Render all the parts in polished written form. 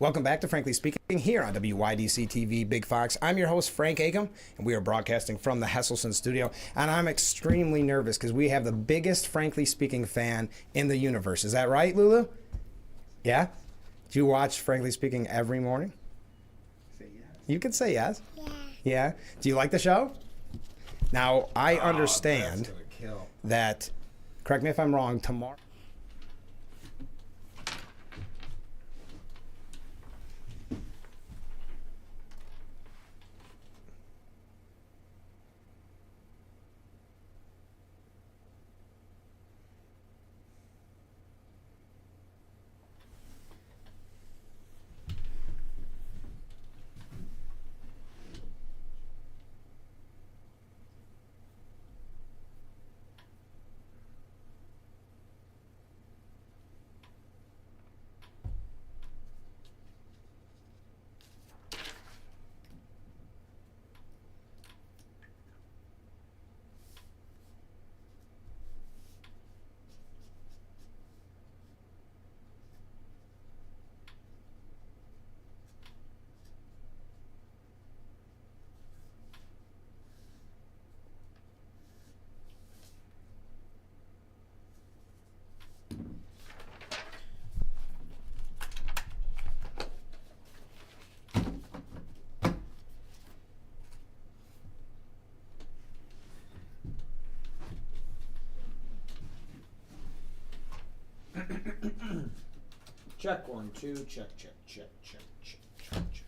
Welcome back to Frankly Speaking here on WYDC TV Big Fox. I'm your host, Frank Akam, and we are broadcasting from the Hesselson studio. And I'm extremely nervous because we have the biggest Frankly Speaking fan in the universe. Is that right, Lulu? Yeah? Do you watch Frankly Speaking every morning? Say yes. You can say yes. Yeah. Yeah? Do you like the show? Now, I understand That's gonna kill. that, correct me if I'm wrong, tomorrow. Check 1, 2, check, check, check, check, check, check, check.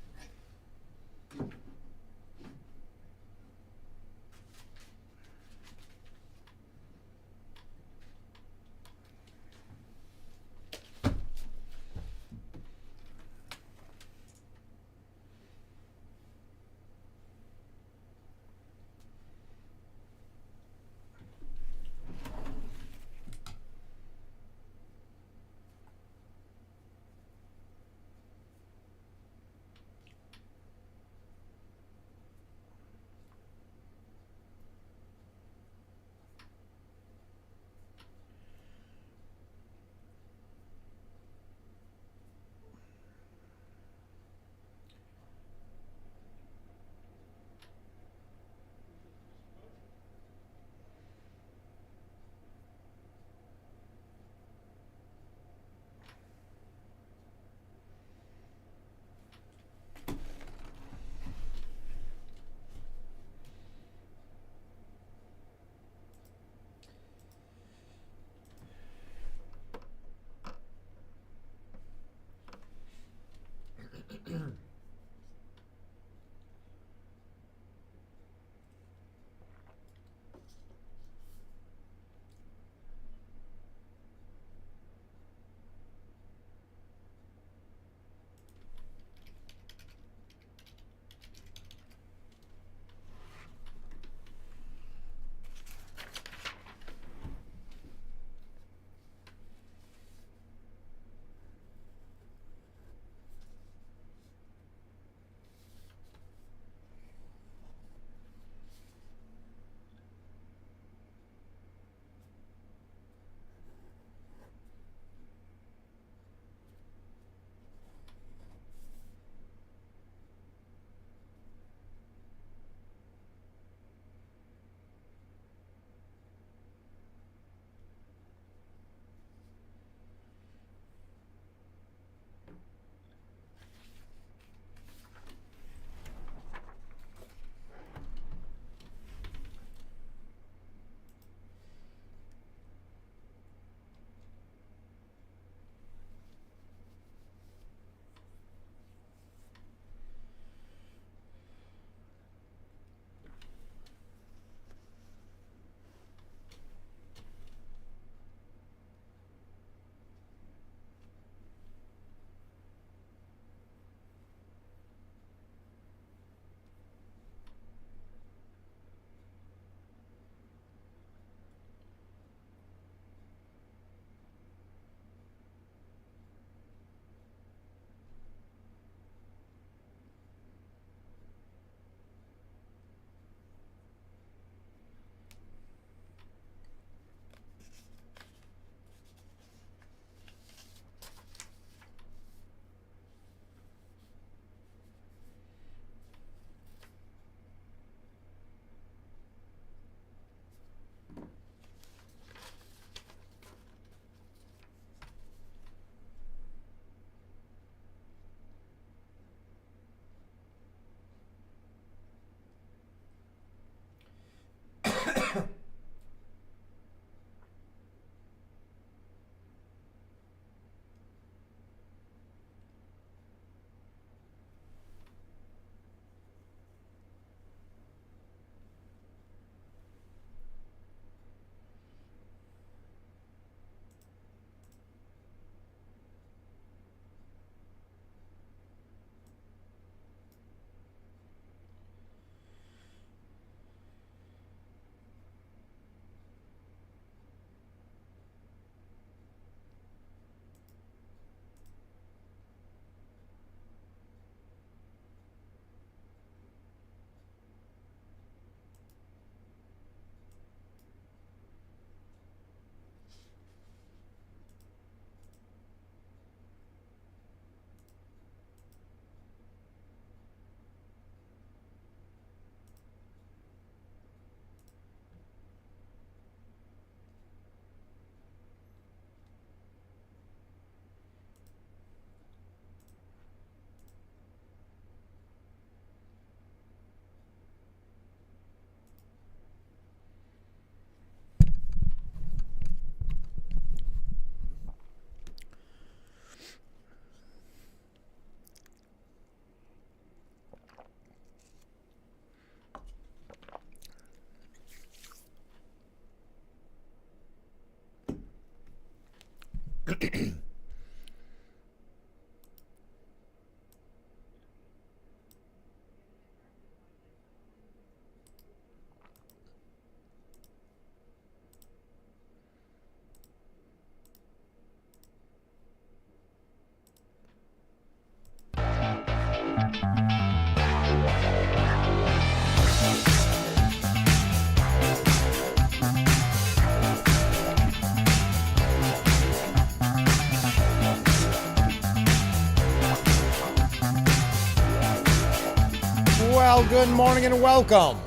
Well, good morning and welcome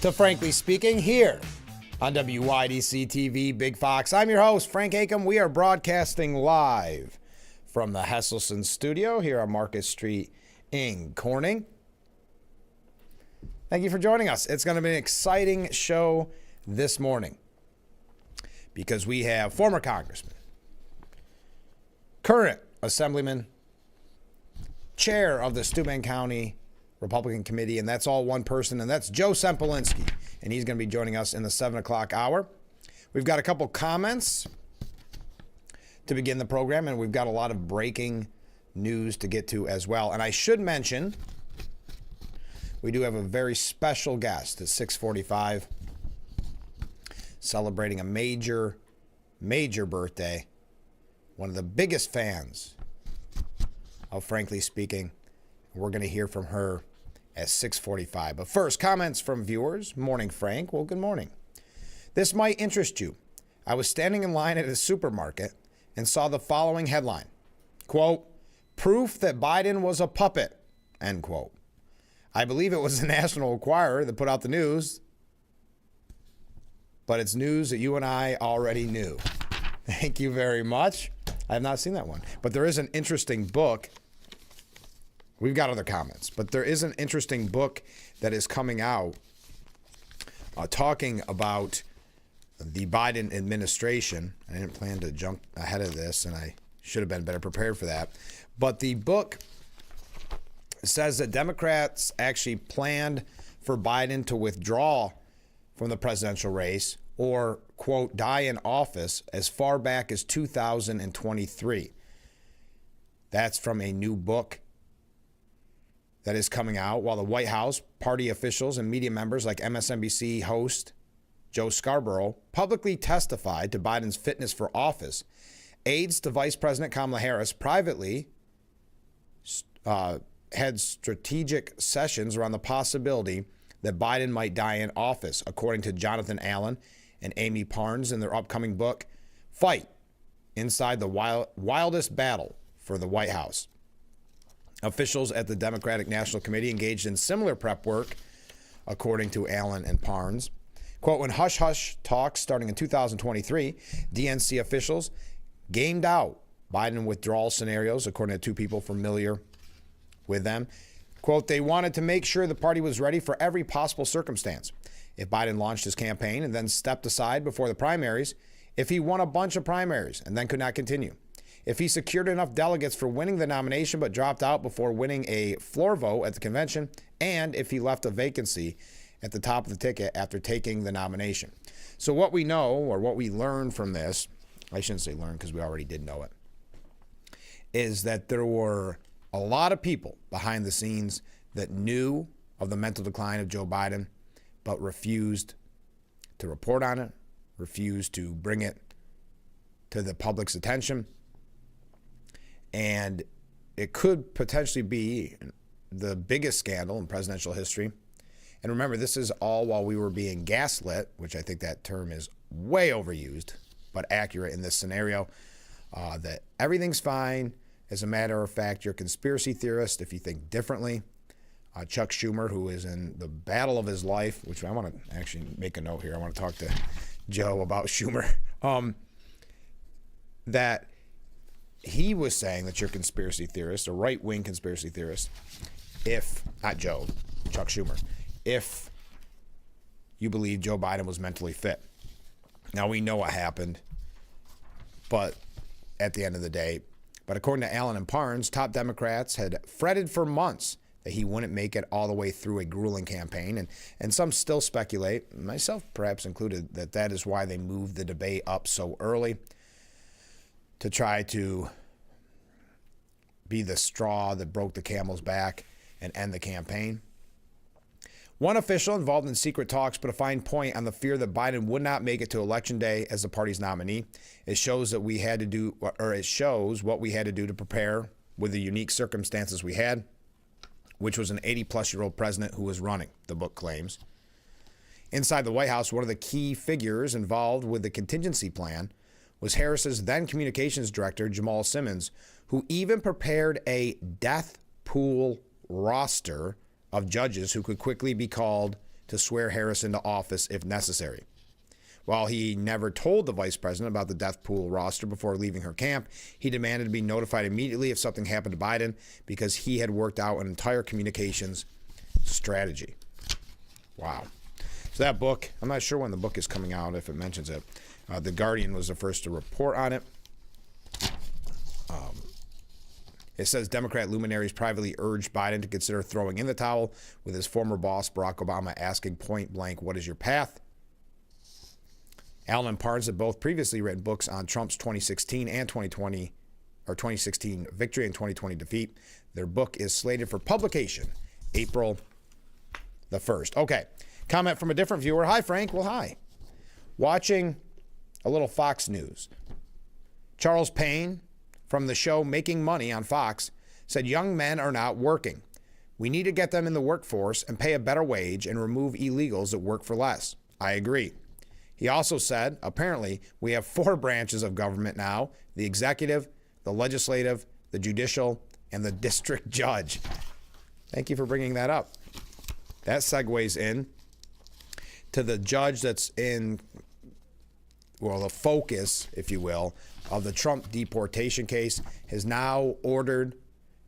to Frankly Speaking here on WYDC TV Big Fox. I'm your host, Frank Acom. We are broadcasting live from the Hesselson studio here on Market Street in Corning. Thank you for joining us. It's going to be an exciting show this morning because we have former congressman, current assemblyman, chair of the Steuben County Republican Committee, and that's all one person, and that's Joe Sempolinski, and he's going to be joining us in the 7 o'clock hour. We've got a couple comments to begin the program, and we've got a lot of breaking news to get to as well. And I should mention, we do have a very special guest at 6:45 celebrating a major birthday. One of the biggest fans of Frankly Speaking. We're going to hear from her at 6:45. But first, comments from viewers. Morning, Frank. Well, good morning. This might interest you. I was standing in line at a supermarket and saw the following headline. Quote, proof that Biden was a puppet, end quote. I believe it was the National Enquirer that put out the news, but it's news that you and I already knew. Thank you very much. I have not seen that one. But there is an interesting book. We've got other comments, but there is an interesting book that is coming out talking about the Biden administration. I didn't plan to jump ahead of this, and I should have been better prepared for that. But the book says that Democrats actually planned for Biden to withdraw from the presidential race or, quote, die in office as far back as 2023. That's from a new book that is coming out, while the White House, party officials, and media members like MSNBC host Joe Scarborough publicly testified to Biden's fitness for office. Aides to Vice President Kamala Harris privately had strategic sessions around the possibility that Biden might die in office, according to Jonathan Allen and Amy Parnes in their upcoming book, Fight Inside the Wildest Battle for the White House. Officials at the Democratic National Committee engaged in similar prep work, according to Allen and Parnes. Quote, when hush-hush talks starting in 2023, DNC officials gamed out Biden withdrawal scenarios, according to two people familiar with them. Quote, they wanted to make sure the party was ready for every possible circumstance. If Biden launched his campaign and then stepped aside before the primaries, if he won a bunch of primaries and then could not continue, if he secured enough delegates for winning the nomination but dropped out before winning a floor vote at the convention, and if he left a vacancy at the top of the ticket after taking the nomination. So what we know, or what we learned from this, I shouldn't say learn because we already did know it, is that there were a lot of people behind the scenes that knew of the mental decline of Joe Biden, but refused to report on it, refused to bring it to the public's attention. And it could potentially be the biggest scandal in presidential history. And remember, this is all while we were being gaslit, which I think that term is way overused, but accurate in this scenario, that everything's fine. As a matter of fact, you're a conspiracy theorist if you think differently. Chuck Schumer, who is in the battle of his life, which I want to actually make a note here. I want to talk to Joe about Schumer. That he was saying that you're a conspiracy theorist, a right-wing conspiracy theorist, if, not Joe, Chuck Schumer, if you believe Joe Biden was mentally fit. Now, we know what happened, but at the end of the day, but according to Allen and Parnes, top Democrats had fretted for months that he wouldn't make it all the way through a grueling campaign. And some still speculate, myself perhaps included, that that is why they moved the debate up so early, to try to be the straw that broke the camel's back and end the campaign. One official involved in secret talks put a fine point on the fear that Biden would not make it to Election Day as the party's nominee. It shows that we had to do, or it shows what we had to do to prepare with the unique circumstances we had, which was an 80-plus-year-old president who was running, the book claims. Inside the White House, one of the key figures involved with the contingency plan was Harris's then communications director, Jamal Simmons, who even prepared a death pool roster of judges who could quickly be called to swear Harris into office if necessary. While he never told the vice president about the death pool roster before leaving her camp, he demanded to be notified immediately if something happened to Biden because he had worked out an entire communications strategy. Wow. So that book, I'm not sure when the book is coming out, if it mentions it. The Guardian was the first to report on it. It says Democrat luminaries privately urged Biden to consider throwing in the towel, with his former boss, Barack Obama, asking point blank, "What is your path?" Allen and Parnes have both previously written books on Trump's 2016 and 2016 victory and 2020 defeat. Their book is slated for publication April the 1st. Okay, comment from a different viewer. Hi, Frank. Well, hi. Watching a little Fox News. Charles Payne from the show Making Money on Fox said young men are not working. We need to get them in the workforce and pay a better wage and remove illegals that work for less. I agree. He also said, apparently, we have 4 branches of government now: the executive, the legislative, the judicial, and the district judge. Thank you for bringing that up. That segues in to the judge that's in, well, the focus, if you will, of the Trump deportation case, has now ordered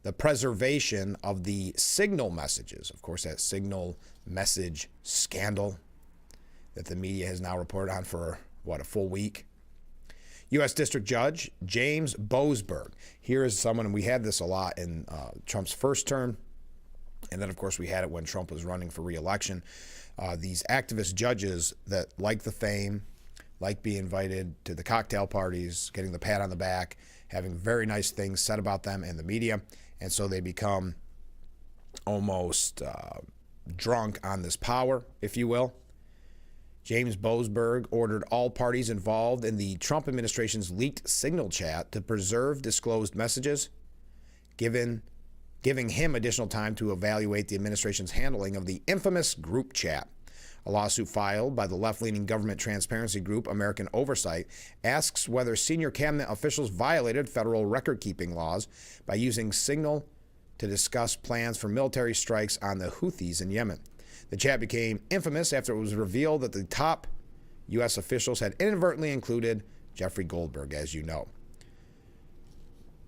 the preservation of the signal messages. Of course, that signal message scandal that the media has now reported on for, a full week. U.S. District Judge James Boasberg. Here is someone, and we had this a lot in Trump's first term, and then, of course, we had it when Trump was running for re-election. These activist judges that like the fame, like being invited to the cocktail parties, getting the pat on the back, having very nice things said about them in the media, and so they become almost drunk on this power, if you will. James Boasberg ordered all parties involved in the Trump administration's leaked signal chat to preserve disclosed messages, giving him additional time to evaluate the administration's handling of the infamous group chat. A lawsuit filed by the left-leaning government transparency group American Oversight asks whether senior cabinet officials violated federal record-keeping laws by using Signal to discuss plans for military strikes on the Houthis in Yemen. The chat became infamous after it was revealed that the top U.S. officials had inadvertently included Jeffrey Goldberg, as you know.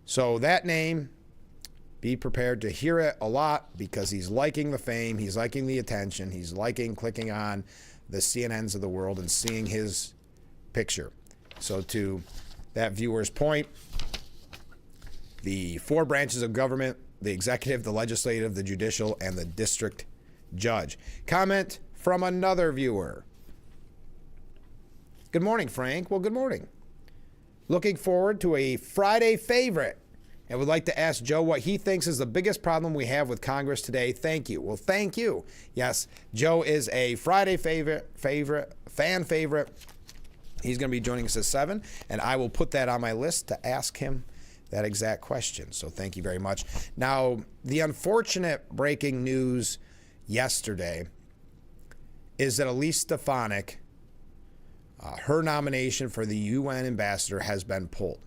So that name, be prepared to hear it a lot because he's liking the fame, he's liking the attention, he's liking clicking on the CNNs of the world and seeing his picture. So to that viewer's point, the 4 branches of government, the executive, the legislative, the judicial, and the district judge. Comment from another viewer. Good morning, Frank. Well, good morning. Looking forward to a Friday favorite and would like to ask Joe what he thinks is the biggest problem we have with Congress today. Thank you. Well, thank you. Yes, Joe is a Friday fan favorite. He's going to be joining us at 7, and I will put that on my list to ask him that exact question. So thank you very much. Now, the unfortunate breaking news yesterday is that Elise Stefanik, her nomination for the UN ambassador has been pulled.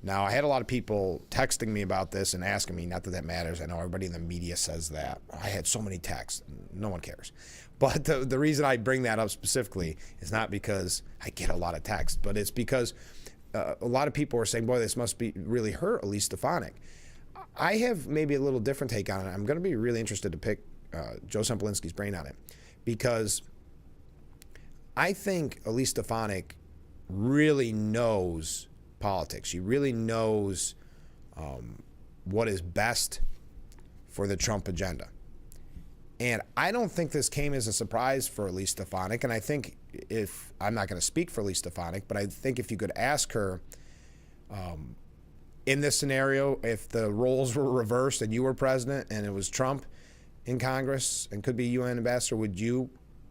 Now, I had a lot of people texting me about this and asking me, not that that matters. I know everybody in the media says that. I had so many texts. No one cares. But the reason I bring that up specifically is not because I get a lot of texts, but it's because a lot of people are saying, boy, this must be really hurt Elise Stefanik. I have maybe a little different take on it. I'm going to be really interested to pick Joe Sempolinski's brain on it, because I think Elise Stefanik really knows politics. She really knows what is best for the Trump agenda. And I don't think this came as a surprise for Elise Stefanik. And I think if, I'm not going to speak for Elise Stefanik, but I think if you could ask her in this scenario, if the roles were reversed and you were president and it was Trump in Congress and could be UN ambassador, would you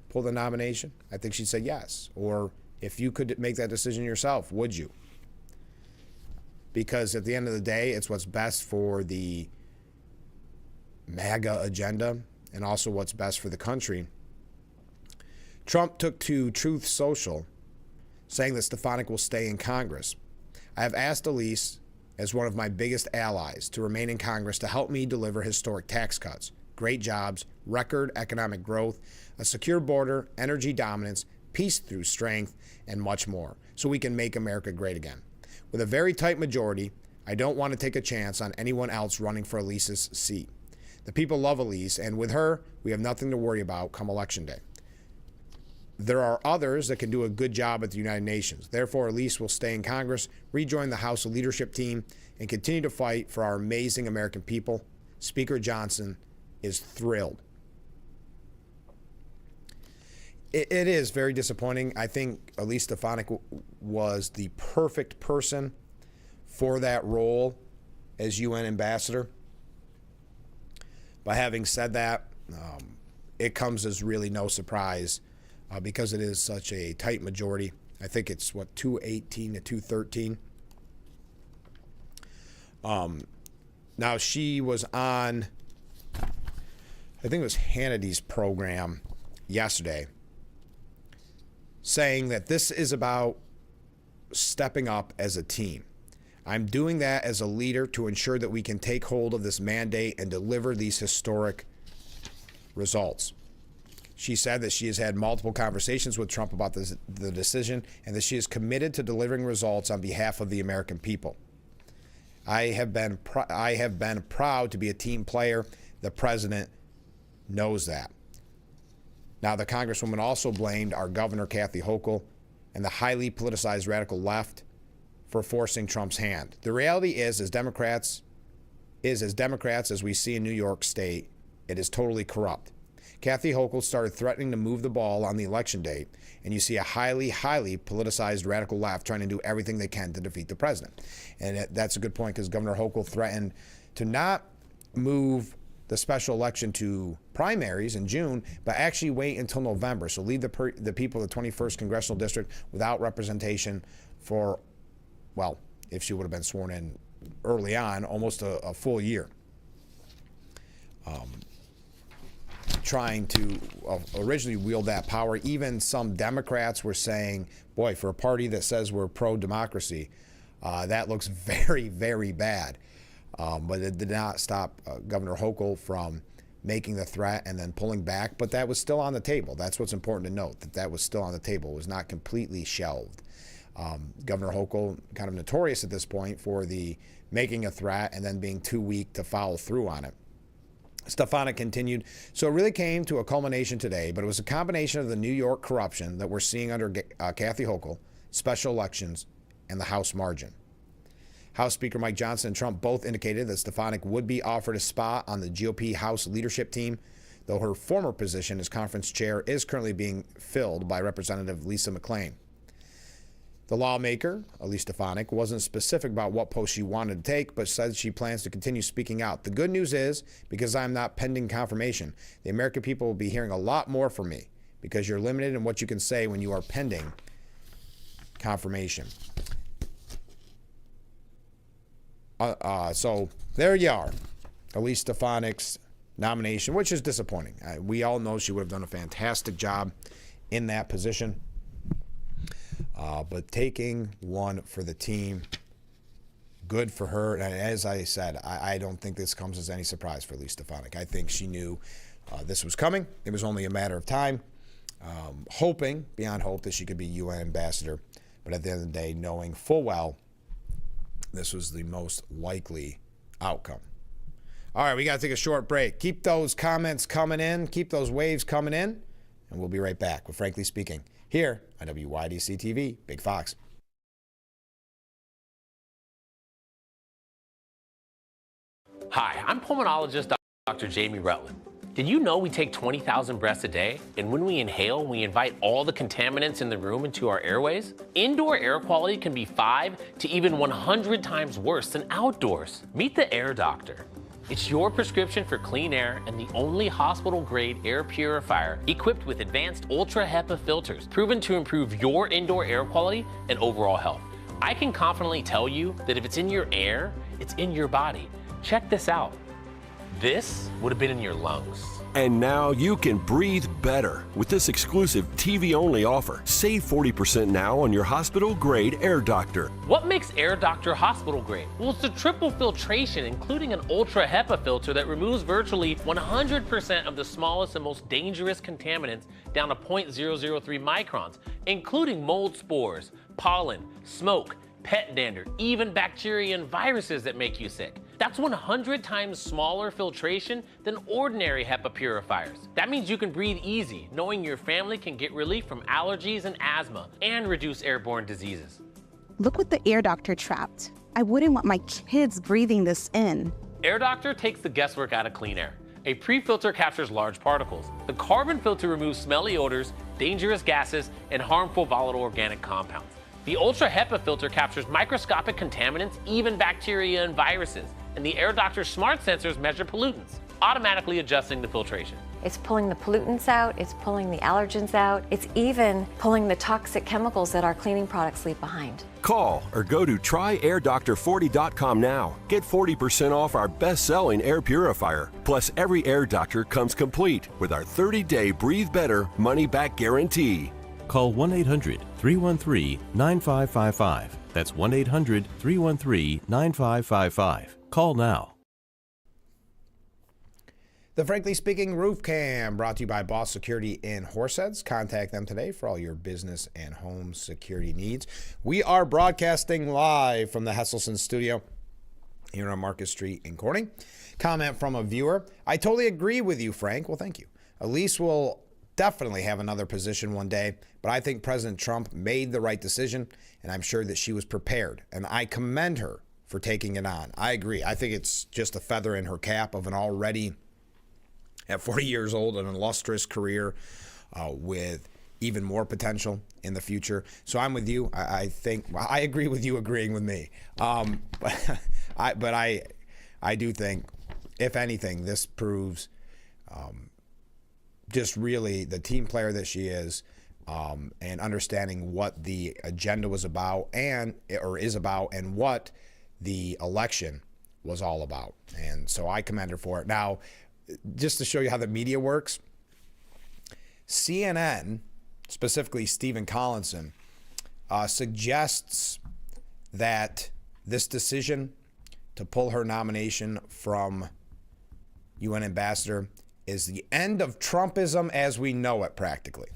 pull the nomination? I think she'd say yes. Or if you could make that decision yourself, would you? Because at the end of the day, it's what's best for the MAGA agenda and also what's best for the country. Trump took to Truth Social, saying that Stefanik will stay in Congress. I have asked Elise, as one of my biggest allies, to remain in Congress to help me deliver historic tax cuts. great jobs, record economic growth, a secure border, energy dominance, peace through strength, and much more, so we can make America great again. With a very tight majority, I don't want to take a chance on anyone else running for Elise's seat. The people love Elise, and with her, we have nothing to worry about come Election Day. There are others that can do a good job at the United Nations. Therefore, Elise will stay in Congress, rejoin the House leadership team, and continue to fight for our amazing American people. Speaker Johnson is thrilled. It is very disappointing. I think Elise Stefanik was the perfect person for that role as UN ambassador. But having said that, it comes as really no surprise because it is such a tight majority. I think it's, 218 to 213. Now, she was on, I think it was Hannity's program yesterday, saying that this is about stepping up as a team. I'm doing that as a leader to ensure that we can take hold of this mandate and deliver these historic results. She said that she has had multiple conversations with Trump about the decision and that she is committed to delivering results on behalf of the American people. I have been proud to be a team player. The president knows that. Now, the Congresswoman also blamed our governor, Kathy Hochul, and the highly politicized radical left for forcing Trump's hand. The reality is, as Democrats, as we see in New York State, it is totally corrupt. Kathy Hochul started threatening to move the ball on the election date, and you see a highly, highly politicized radical left trying to do everything they can to defeat the president. And that's a good point, because Governor Hochul threatened to not move the special election to primaries in June, but actually wait until November. So leave the people of the 21st Congressional District without representation for, well, if she would have been sworn in early on, almost a full year. Trying to originally wield that power. Even some Democrats were saying, boy, for a party that says we're pro-democracy, that looks very, very bad. But it did not stop Governor Hochul from making the threat and then pulling back. But that was still on the table. That's what's important to note, that was still on the table. It was not completely shelved. Governor Hochul, kind of notorious at this point for the making a threat and then being too weak to follow through on it. Stefanik continued, so it really came to a culmination today, but it was a combination of the New York corruption that we're seeing under Kathy Hochul, special elections, and the House margin. House Speaker Mike Johnson and Trump both indicated that Stefanik would be offered a spot on the GOP House leadership team, though her former position as conference chair is currently being filled by Representative Lisa McClain. The lawmaker, Elise Stefanik, wasn't specific about what post she wanted to take, but said she plans to continue speaking out. The good news is, because I'm not pending confirmation, the American people will be hearing a lot more from me, because you're limited in what you can say when you are pending confirmation. So there you are, Elise Stefanik's nomination, which is disappointing. We all know she would have done a fantastic job in that position. But taking one for the team, good for her. And as I said, I don't think this comes as any surprise for Elise Stefanik. I think she knew this was coming. It was only a matter of time, hoping, beyond hope, that she could be UN ambassador. But at the end of the day, knowing full well this was the most likely outcome. All right, we got to take a short break. Keep those comments coming in. Keep those waves coming in. And we'll be right back with Frankly Speaking here on WYDC TV, Big Fox. Hi, I'm pulmonologist Dr. Jamie Rutland. Did you know we take 20,000 breaths a day? And when we inhale, we invite all the contaminants in the room into our airways? Indoor air quality can be 5 to even 100 times worse than outdoors. Meet the Air Doctor. It's your prescription for clean air and the only hospital-grade air purifier equipped with advanced Ultra HEPA filters, proven to improve your indoor air quality and overall health. I can confidently tell you that if it's in your air, it's in your body. Check this out. this would have been in your lungs. And now you can breathe better with this exclusive TV-only offer. Save 40% now on your hospital-grade Air Doctor. What makes Air Doctor hospital grade? Well, it's a triple filtration, including an ultra HEPA filter that removes virtually 100% of the smallest and most dangerous contaminants down to 0.003 microns, including mold spores, pollen, smoke, pet dander, even bacteria and viruses that make you sick. That's 100 times smaller filtration than ordinary HEPA purifiers. That means you can breathe easy, knowing your family can get relief from allergies and asthma and reduce airborne diseases. Look what the Air Doctor trapped. I wouldn't want my kids breathing this in. Air Doctor takes the guesswork out of clean air. A pre-filter captures large particles. The carbon filter removes smelly odors, dangerous gases, and harmful volatile organic compounds. The Ultra HEPA filter captures microscopic contaminants, even bacteria and viruses. And the Air Doctor smart sensors measure pollutants, automatically adjusting the filtration. It's pulling the pollutants out, it's pulling the allergens out, it's even pulling the toxic chemicals that our cleaning products leave behind. Call or go to tryair-doctor40.com now. Get 40% off our best-selling air purifier. Plus, every Air Doctor comes complete with our 30-day Breathe Better money-back guarantee. Call 1-800-313-9555. That's 1-800-313-9555. Call now. The Frankly Speaking Roof Cam, brought to you by Boss Security in Horseheads. Contact them today for all your business and home security needs. We are broadcasting live from the Hesselson studio here on Market Street in Corning. Comment from a viewer. I totally agree with you, Frank. Well, thank you. Elise will definitely have another position one day, but I think President Trump made the right decision, and I'm sure that she was prepared, and I commend her for taking it on. I agree. I think it's just a feather in her cap of an already, at 40 years old, an illustrious career with even more potential in the future. So I'm with you. I think I agree with you agreeing with me. But I do think, if anything, this proves just really the team player that she is, and understanding what the agenda was about is about, and what the election was all about. And so I commend her for it. Now, just to show you how the media works, CNN, specifically Stephen Collinson, suggests that this decision to pull her nomination from UN ambassador is the end of Trumpism as we know it, practically.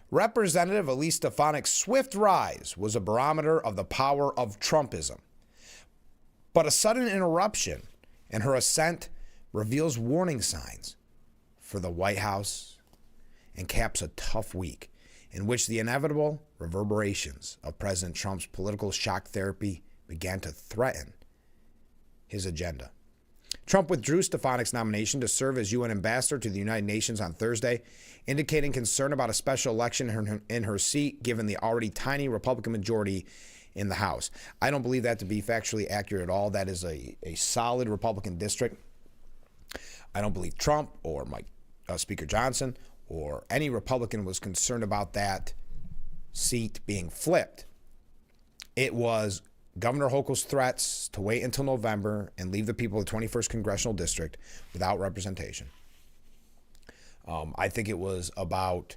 Representative Elise Stefanik's swift rise was a barometer of the power of Trumpism. But a sudden interruption in her ascent reveals warning signs for the White House and caps a tough week in which the inevitable reverberations of President Trump's political shock therapy began to threaten his agenda. Trump withdrew Stefanik's nomination to serve as UN ambassador to the United Nations on Thursday, indicating concern about a special election in her seat given the already tiny Republican majority in the House. I don't believe that to be factually accurate at all. That is a solid Republican district. I don't believe Trump or Speaker Johnson or any Republican was concerned about that seat being flipped. It was Governor Hochul's threats to wait until November and leave the people of the 21st Congressional District without representation. I think it was about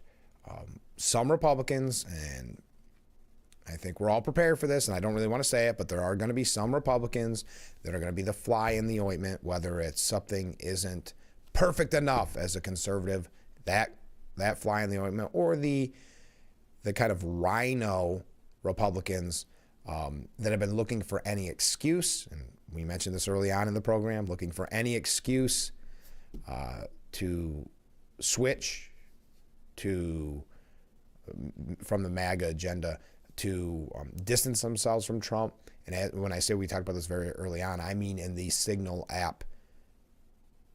some Republicans, and I think we're all prepared for this, and I don't really want to say it, but there are going to be some Republicans that are going to be the fly in the ointment, whether it's something isn't perfect enough as a conservative, that fly in the ointment, or the kind of rhino Republicans that have been looking for any excuse, and we mentioned this early on in the program, looking for any excuse to switch from the MAGA agenda to distance themselves from Trump. And when I say we talked about this very early on, I mean in the Signal app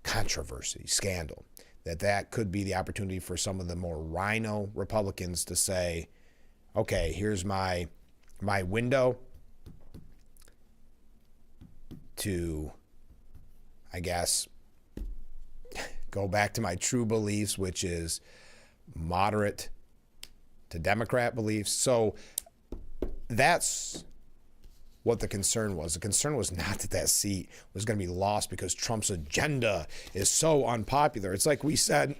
controversy, scandal, that could be the opportunity for some of the more rhino Republicans to say, okay, here's my window to, I guess, go back to my true beliefs, which is moderate to Democrat beliefs. So that's what the concern was. The concern was not that that seat was going to be lost because Trump's agenda is so unpopular. It's like we said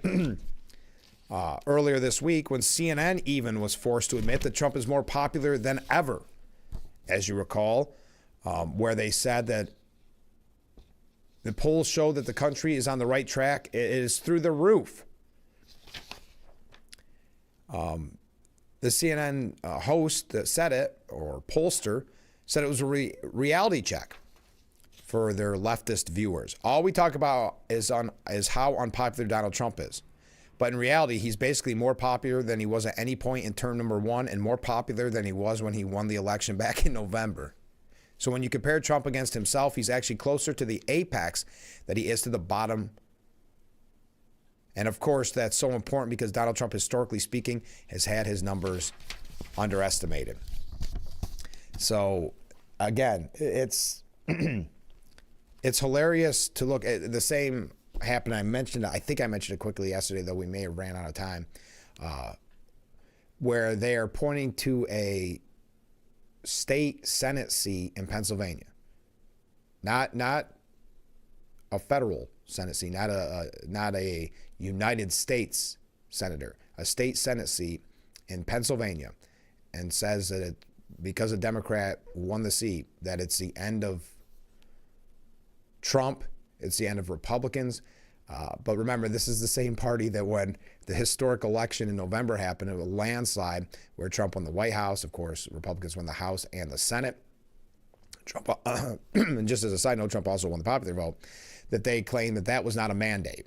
earlier this week when CNN even was forced to admit that Trump is more popular than ever. As you recall, where they said that the polls show that the country is on the right track. It is through the roof. The CNN host that said it, or pollster, said it was a reality check for their leftist viewers. All we talk about is how unpopular Donald Trump is. But in reality, he's basically more popular than he was at any point in term number one, and more popular than he was when he won the election back in November. So when you compare Trump against himself, he's actually closer to the apex than he is to the bottom. And of course, that's so important because Donald Trump, historically speaking, has had his numbers underestimated. So again, it's it's hilarious to look at. The same happened. I think I mentioned it quickly yesterday, though we may have ran out of time, where they are pointing to a state Senate seat in Pennsylvania, not a federal Senate seat, not a United States senator, a state Senate seat in Pennsylvania, and says that because a Democrat won the seat, that it's the end of Trump, it's the end of Republicans. But remember, this is the same party that when the historic election in November happened, it was a landslide where Trump won the White House. Of course, Republicans won the House and the Senate. Trump, and just as a side note, Trump also won the popular vote, that they claimed that that was not a mandate.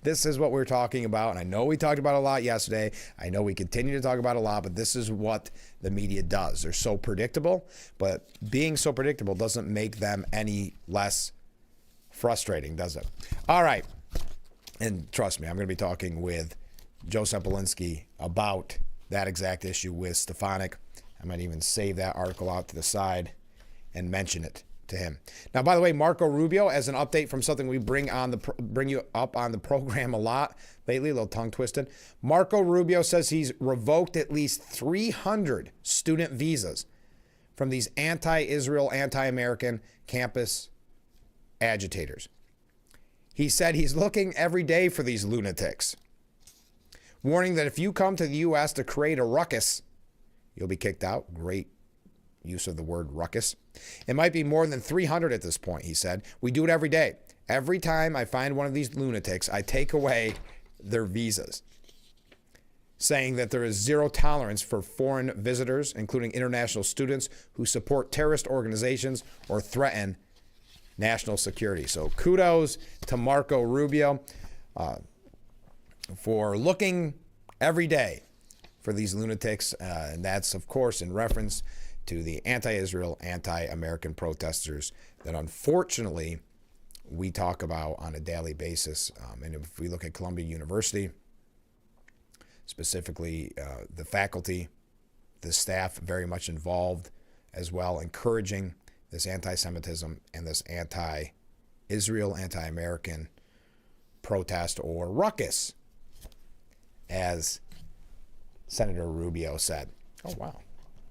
This is what we're talking about. And I know we talked about it a lot yesterday. I know we continue to talk about it a lot, but this is what the media does. They're so predictable, but being so predictable doesn't make them any less frustrating, does it? All right. And trust me, I'm going to be talking with Joe Sempolinski about that exact issue with Stefanik. I might even save that article out to the side and mention it to him. Now, by the way, Marco Rubio, as an update from something we bring you up on the program a lot lately, a little tongue twisted. Marco Rubio says he's revoked at least 300 student visas from these anti-Israel, anti-American campus agitators. He said he's looking every day for these lunatics, warning that if you come to the U.S. to create a ruckus, you'll be kicked out. Great use of the word ruckus. It might be more than 300 at this point, he said. We do it every day. Every time I find one of these lunatics, I take away their visas, saying that there is zero tolerance for foreign visitors, including international students who support terrorist organizations or threaten national security. So kudos to Marco Rubio for looking every day for these lunatics. And that's, of course, in reference to the anti-Israel, anti-American protesters that unfortunately we talk about on a daily basis. And if we look at Columbia University, specifically the faculty, the staff very much involved as well, encouraging this anti-Semitism and this anti-Israel, anti-American protest or ruckus, as Senator Rubio said. Oh, wow.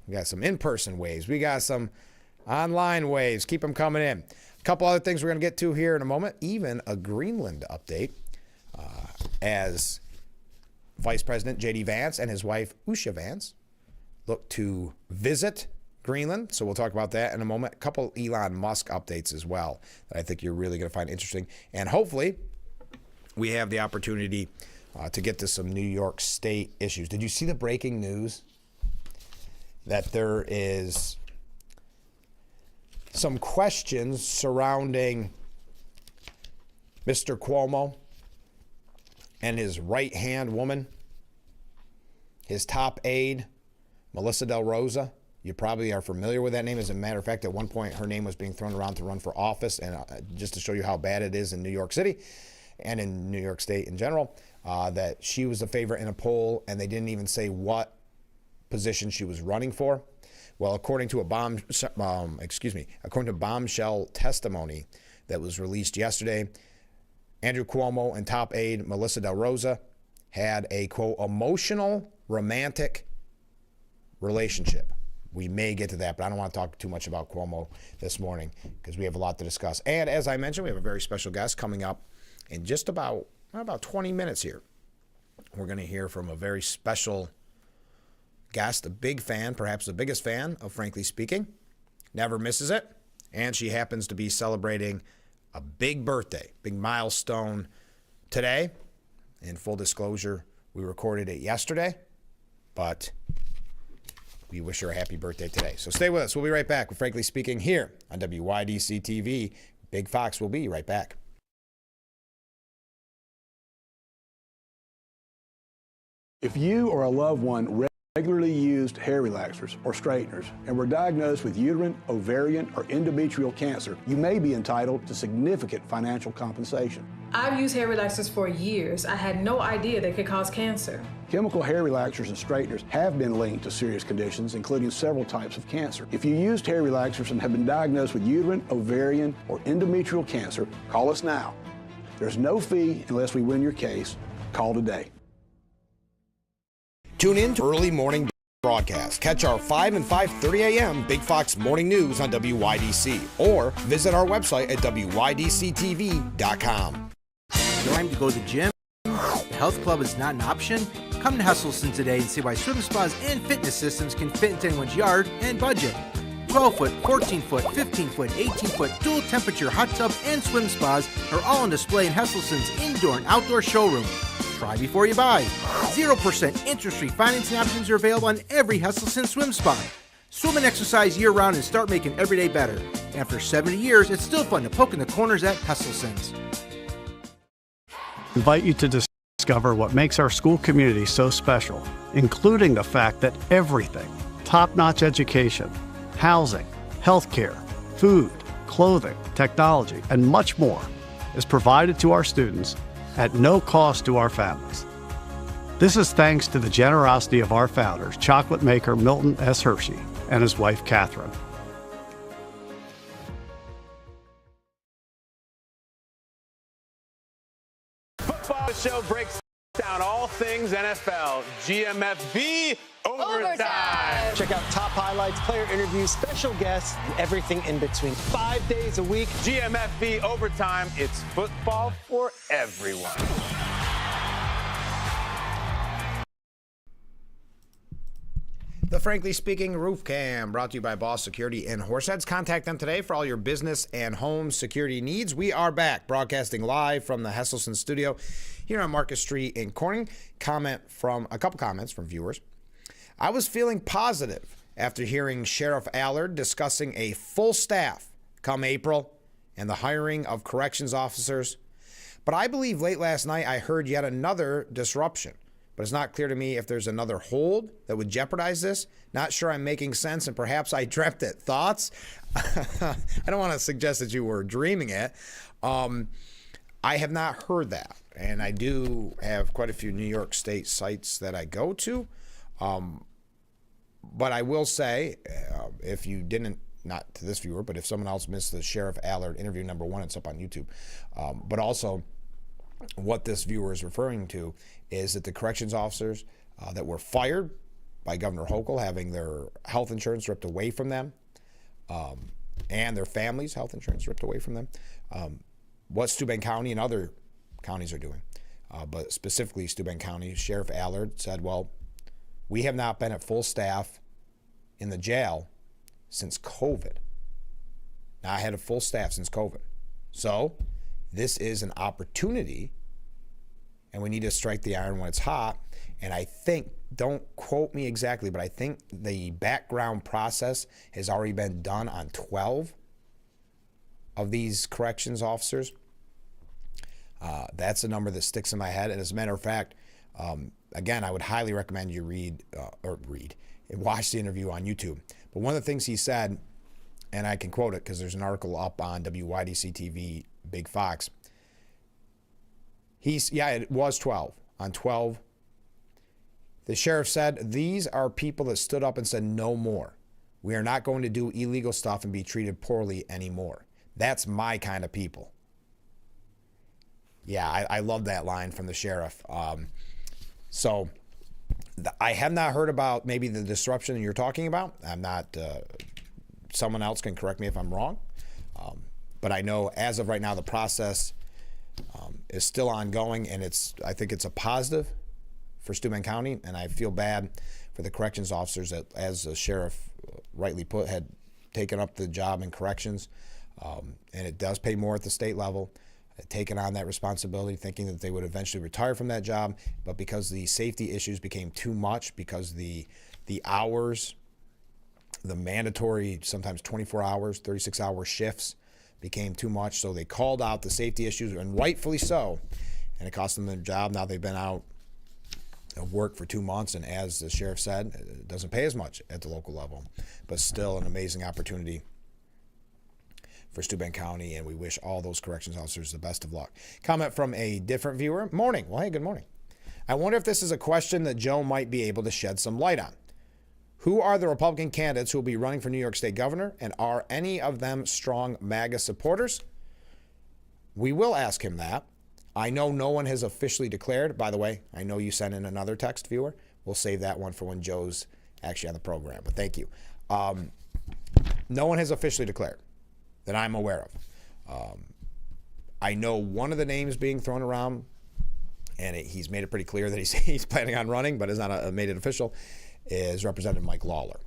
We got some in-person waves. We got some online waves. Keep them coming in. A couple other things we're going to get to here in a moment. Even a Greenland update as Vice President J.D. Vance and his wife Usha Vance look to visit Greenland. So we'll talk about that in a moment. A couple Elon Musk updates as well that I think you're really going to find interesting. And hopefully we have the opportunity to get to some New York State issues. Did you see the breaking news that there is some questions surrounding Mr. Cuomo and his right-hand woman, his top aide, Melissa Del Rosa? You probably are familiar with that name. As a matter of fact, at one point, her name was being thrown around to run for office. And just to show you how bad it is in New York City and in New York State in general, that she was the favorite in a poll, and they didn't even say what position she was running for. Well, according to bombshell testimony that was released yesterday, Andrew Cuomo and top aide Melissa Del Rosa had a, quote, emotional, romantic relationship we may get to that, but I don't want to talk too much about Cuomo this morning because we have a lot to discuss. And as I mentioned, we have a very special guest coming up in just about 20 minutes here. We're going to hear from a very special guest, a big fan, perhaps the biggest fan of Frankly Speaking. Never misses it. And she happens to be celebrating a big birthday, big milestone today. In full disclosure, we recorded it yesterday, but we wish her a happy birthday today. So stay with us. We'll be right back with Frankly Speaking here on WYDC TV. Big Fox will be right back. If you or a loved one regularly used hair relaxers or straighteners and were diagnosed with uterine, ovarian, or endometrial cancer, you may be entitled to significant financial compensation. I've used hair relaxers for years. I had no idea they could cause cancer. Chemical hair relaxers and straighteners have been linked to serious conditions, including several types of cancer. If you used hair relaxers and have been diagnosed with uterine, ovarian, or endometrial cancer, call us now. There's no fee unless we win your case. Call today. Tune in to early morning broadcast. Catch our 5 and 5:30 a.m. Big Fox morning news on WYDC or visit our website at WYDCTV.com. Time to go to the gym? The health club is not an option? Come to Hesselson today and see why swim spas and fitness systems can fit into anyone's yard and budget. 12-foot, 14-foot, 15-foot, 18-foot dual temperature hot tub and swim spas are all on display in Hesselson's indoor and outdoor showroom. Try before you buy. 0% interest-free financing options are available on every Hesselson swim spa. Swim and exercise year-round and start making every day better. After 70 years, it's still fun to poke in the corners at Hesselson's. Invite you to discover what makes our school community so special, including the fact that everything, top-notch education, housing, healthcare, food, clothing, technology, and much more is provided to our students at no cost to our families. This is thanks to the generosity of our founders, chocolate maker Milton S. Hershey and his wife, Catherine. Football Show breaks down all things NFL. GMFB Overtime. Check out top highlights, player interviews, special guests, and everything in between. 5 days a week. GMFB Overtime. It's football for everyone. The Frankly Speaking Roof Cam, brought to you by Boss Security in Horseheads. Contact them today for all your business and home security needs. We are back, broadcasting live from the Hesselson studio here on Market Street in Corning. A couple comments from viewers. I was feeling positive after hearing Sheriff Allard discussing a full staff come April and the hiring of corrections officers. But I believe late last night I heard yet another disruption. But it's not clear to me if there's another hold that would jeopardize this. Not sure I'm making sense, and perhaps I dreamt it. Thoughts? I don't want to suggest that you were dreaming it. I have not heard that, and I do have quite a few New York State sites that I go to. But I will say, if you didn't, not to this viewer, but if someone else missed the Sheriff Allard interview number 1, it's up on YouTube. But also, what this viewer is referring to is that the corrections officers that were fired by Governor Hochul, having their health insurance ripped away from them, and their families' health insurance ripped away from them, what Steuben County and other counties are doing, but specifically Steuben County, Sheriff Allard said, well, we have not been at full staff in the jail since COVID. Now, I had a full staff since COVID. So this is an opportunity, and we need to strike the iron when it's hot. And I think, don't quote me exactly, but I think the background process has already been done on 12 of these corrections officers. That's a number that sticks in my head. And as a matter of fact, again, I would highly recommend you watch the interview on YouTube. But one of the things he said, and I can quote it because there's an article up on WYDC TV, Big Fox. It was 12. On 12, the sheriff said, these are people that stood up and said, no more. We are not going to do illegal stuff and be treated poorly anymore. That's my kind of people. Yeah, I love that line from the sheriff. So I have not heard about maybe the disruption you're talking about. I'm not, someone else can correct me if I'm wrong. But I know as of right now, the process is still ongoing, and I think it's a positive for Steuben County, and I feel bad for the corrections officers that, as the sheriff rightly put, had taken up the job in corrections. And it does pay more at the state level, taken on that responsibility, thinking that they would eventually retire from that job. But because the safety issues became too much, because the hours, the mandatory, sometimes 24 hours, 36-hour shifts became too much. So they called out the safety issues, and rightfully so, and it cost them their job. Now they've been out of work for 2 months, and as the sheriff said, it doesn't pay as much at the local level, but still an amazing opportunity for Steuben County, and we wish all those corrections officers the best of luck. Comment from a different viewer. Morning. Well, hey, good morning. I wonder if this is a question that Joe might be able to shed some light on. Who are the Republican candidates who will be running for New York State Governor, and are any of them strong MAGA supporters? We will ask him that. I know no one has officially declared. By the way, I know you sent in another text, viewer. We'll save that one for when Joe's actually on the program, but thank you. No one has officially declared that I'm aware of. I know one of the names being thrown around, and he's made it pretty clear that he's planning on running, but has not made it official, is Representative Mike Lawler.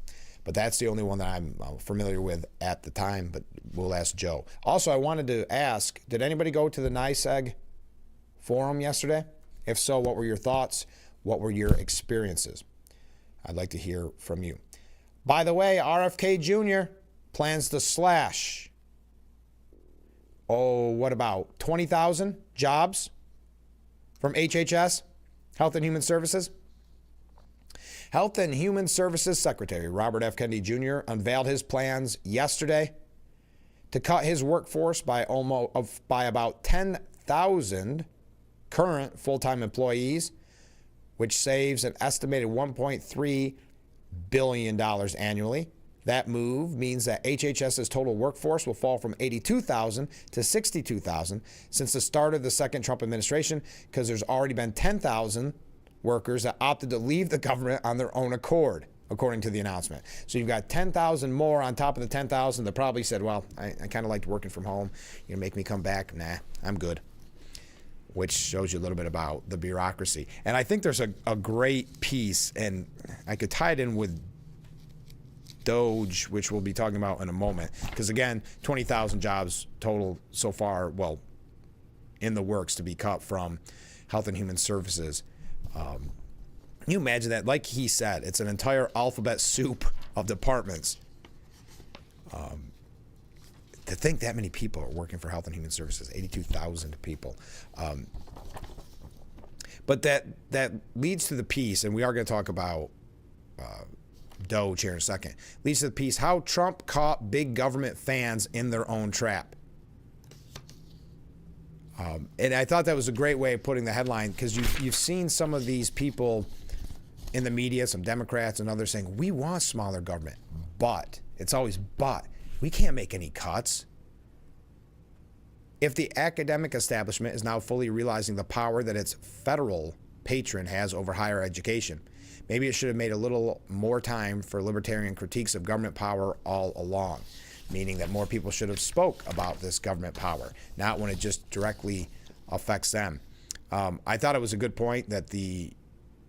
But that's the only one that I'm familiar with at the time, but we'll ask Joe. Also, I wanted to ask, did anybody go to the NYSEG forum yesterday? If so, what were your thoughts? What were your experiences? I'd like to hear from you. By the way, RFK Jr. plans to slash, what about 20,000 jobs from HHS, Health and Human Services? Health and Human Services Secretary Robert F. Kennedy Jr. unveiled his plans yesterday to cut his workforce by about 10,000 current full-time employees, which saves an estimated $1.3 billion annually. That move means that HHS's total workforce will fall from 82,000 to 62,000 since the start of the second Trump administration, because there's already been 10,000 workers that opted to leave the government on their own accord, according to the announcement. So you've got 10,000 more on top of the 10,000 that probably said, well, I kind of liked working from home. You're gonna make me come back? Nah, I'm good. Which shows you a little bit about the bureaucracy. And I think there's a great piece, and I could tie it in with Doge, which we'll be talking about in a moment. Because again, 20,000 jobs total so far, well, in the works to be cut from Health and Human Services. Can you imagine that? Like he said, it's an entire alphabet soup of departments. To think that many people are working for Health and Human Services, 82,000 people. But that leads to the piece, and we are going to talk about Doge here in a second, leads to the piece, how Trump caught big government fans in their own trap. And I thought that was a great way of putting the headline, because you've seen some of these people in the media, some Democrats and others, saying, we want smaller government, but, it's always but, we can't make any cuts. If the academic establishment is now fully realizing the power that its federal patron has over higher education, maybe it should have made a little more time for libertarian critiques of government power all along. Meaning that more people should have spoke about this government power, not when it just directly affects them. I thought it was a good point that the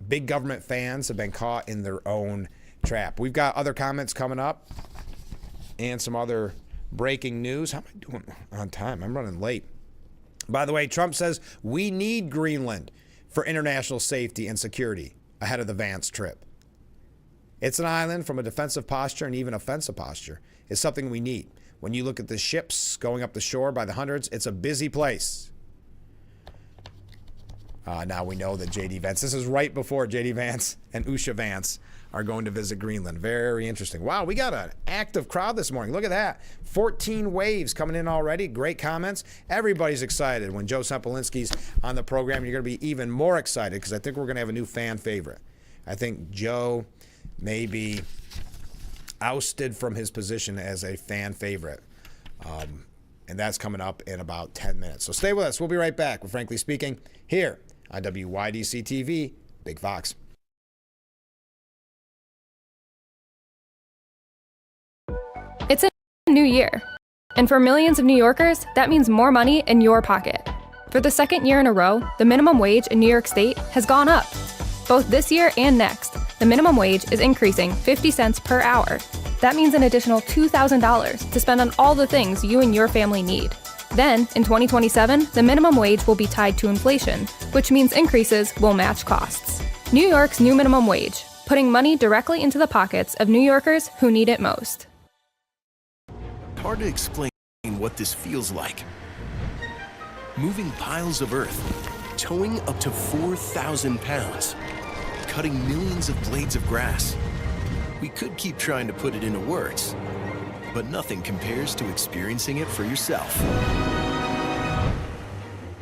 big government fans have been caught in their own trap. We've got other comments coming up and some other breaking news. How am I doing on time? I'm running late. By the way, Trump says we need Greenland for international safety and security ahead of the Vance trip. It's an island from a defensive posture and even offensive posture. It's something we need. When you look at the ships going up the shore by the hundreds, it's a busy place. Now we know that J.D. Vance, this is right before J.D. Vance and Usha Vance are going to visit Greenland. Very interesting. Wow, we got an active crowd this morning. Look at that. 14 waves coming in already. Great comments. Everybody's excited. When Joe Sempolinski's on the program, you're going to be even more excited, because I think we're going to have a new fan favorite. I think Joe may be ousted from his position as a fan favorite. And that's coming up in about 10 minutes. So stay with us. We'll be right back with Frankly Speaking here on WYDC TV, Big Fox. new year. And for millions of New Yorkers, that means more money in your pocket. For the second year in a row, the minimum wage in New York State has gone up. Both this year and next, the minimum wage is increasing 50 cents per hour. That means an additional $2,000 to spend on all the things you and your family need. Then, in 2027, the minimum wage will be tied to inflation, which means increases will match costs. New York's new minimum wage, putting money directly into the pockets of New Yorkers who need it most. Hard to explain what this feels like. Moving piles of earth, towing up to 4,000 pounds, cutting millions of blades of grass. We could keep trying to put it into words, but nothing compares to experiencing it for yourself.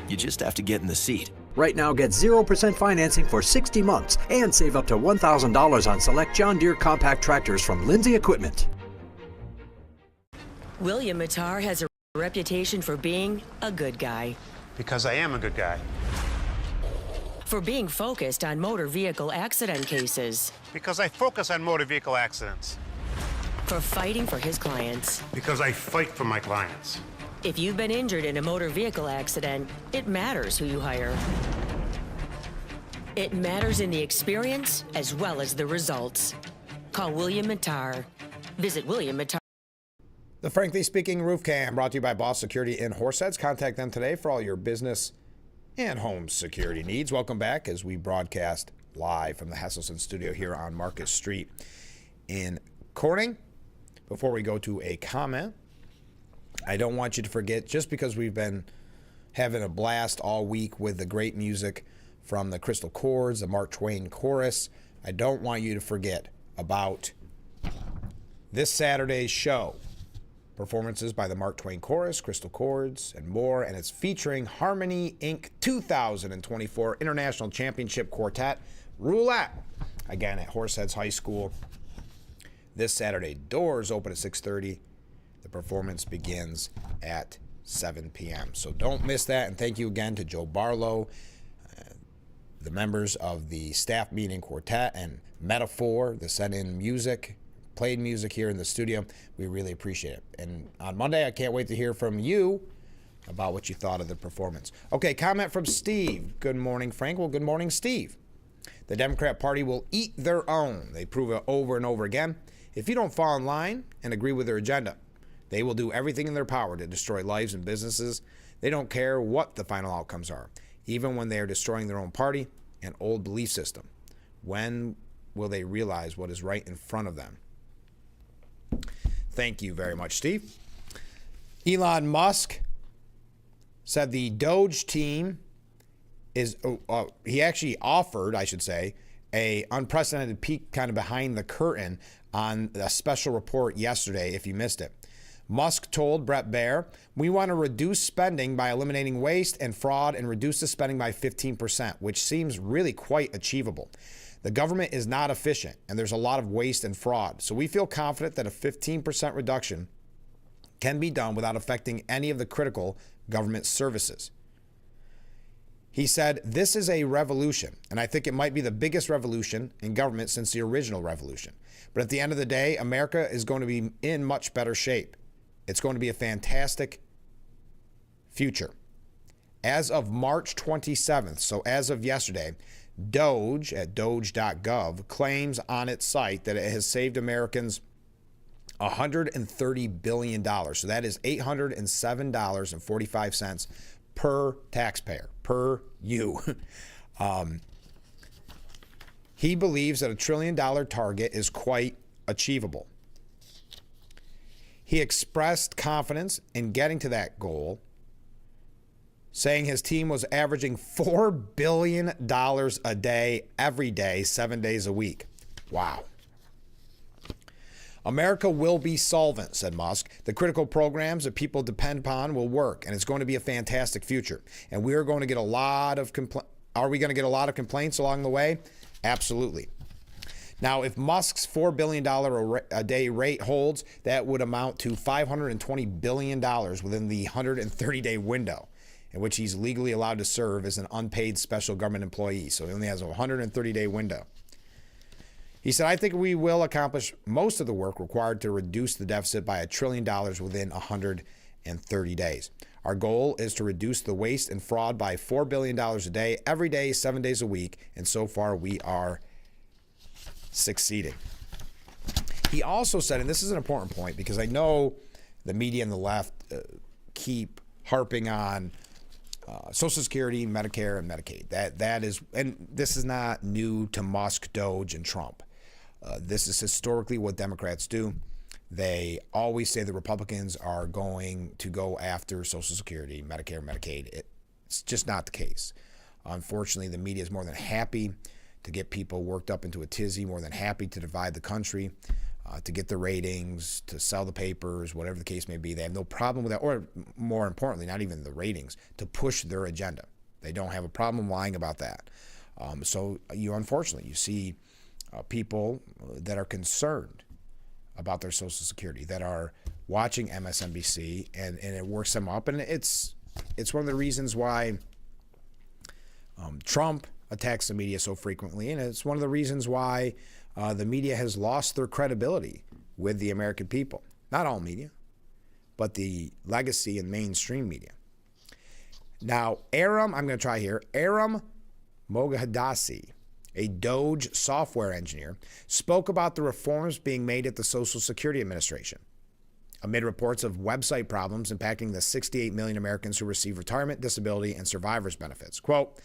You just have to get in the seat. Right now, get 0% financing for 60 months and save up to $1,000 on select John Deere compact tractors from Lindsay Equipment. William Mattar has a reputation for being a good guy. Because I am a good guy. For being focused on motor vehicle accident cases. Because I focus on motor vehicle accidents. For fighting for his clients. Because I fight for my clients. If you've been injured in a motor vehicle accident, it matters who you hire. It matters in the experience as well as the results. Call William Mattar. Visit William Mattar. The Frankly Speaking Roof Cam, brought to you by Boss Security in Horseheads. Contact them today for all your business and home security needs. Welcome back as we broadcast live from the Hesselson studio here on Market Street in Corning. Before we go to a comment, I don't want you to forget, just because we've been having a blast all week with the great music from the Crystal Chords, the Mark Twain Chorus, I don't want you to forget about this Saturday's show. Performances by the Mark Twain Chorus, Crystal Chords, and more, and it's featuring Harmony Inc. 2024 International Championship Quartet, Roulette, again at Horseheads High School this Saturday. Doors open at 6:30. The performance begins at 7 p.m. So don't miss that, and thank you again to Joe Barlow, the members of the staff meeting quartet, and Metaphor, that sent in music, played music here in the studio. We really appreciate it. And on Monday, I can't wait to hear from you about what you thought of the performance. Okay, comment from Steve. Good morning, Frank. Well, good morning, Steve. The Democrat Party will eat their own. They prove it over and over again. If you don't fall in line and agree with their agenda, they will do everything in their power to destroy lives and businesses. They don't care what the final outcomes are, even when they are destroying their own party and old belief system. When will they realize what is right in front of them? Thank you very much, Steve. Elon Musk said the Doge team is, he actually offered, I should say, a unprecedented peek kind of behind the curtain on a special report yesterday, if you missed it. Musk told Bret Baier, we want to reduce spending by eliminating waste and fraud and reduce the spending by 15%, which seems really quite achievable. The government is not efficient, and there's a lot of waste and fraud. So we feel confident that a 15% reduction can be done without affecting any of the critical government services. He said, this is a revolution, and I think it might be the biggest revolution in government since the original revolution. But at the end of the day, America is going to be in much better shape. It's going to be a fantastic future. As of March 27th, so as of yesterday, Doge at doge.gov claims on its site that it has saved Americans $130 billion. So that is $807.45 per taxpayer, per you. He believes that $1 trillion target is quite achievable. He expressed confidence in getting to that goal, saying his team was averaging $4 billion a day, every day, 7 days a week. Wow. America will be solvent, said Musk. The critical programs that people depend upon will work, and it's going to be a fantastic future. And we are going to get a lot of Are we going to get a lot of complaints along the way? Absolutely. Now, if Musk's $4 billion a day rate holds, that would amount to $520 billion within the 130-day window in which he's legally allowed to serve as an unpaid special government employee. So he only has a 130-day window. He said, I think we will accomplish most of the work required to reduce the deficit by $1 trillion within 130 days. Our goal is to reduce the waste and fraud by $4 billion a day, every day, 7 days a week, and so far we are succeeding. He also said, and this is an important point because I know the media and the left keep harping on Social Security, Medicare, and Medicaid. That is, and this is not new to Musk, Doge, and Trump. This is historically what Democrats do. They always say the Republicans are going to go after Social Security, Medicare, Medicaid. It's just not the case. Unfortunately, the media is more than happy to get people worked up into a tizzy, more than happy to divide the country, to get the ratings, to sell the papers, whatever the case may be. They have no problem with that, or more importantly, not even the ratings, to push their agenda. They don't have a problem lying about that. So unfortunately, you see people that are concerned about their Social Security, that are watching MSNBC, and it works them up. And it's one of the reasons why Trump attacks the media so frequently, and it's one of the reasons why the media has lost their credibility with the American people. Not all media, but the legacy and mainstream media. Now, I'm going to try here. Aram Moghadassi, a Doge software engineer, spoke about the reforms being made at the Social Security Administration amid reports of website problems impacting the 68 million Americans who receive retirement, disability, and survivor's benefits. Quote,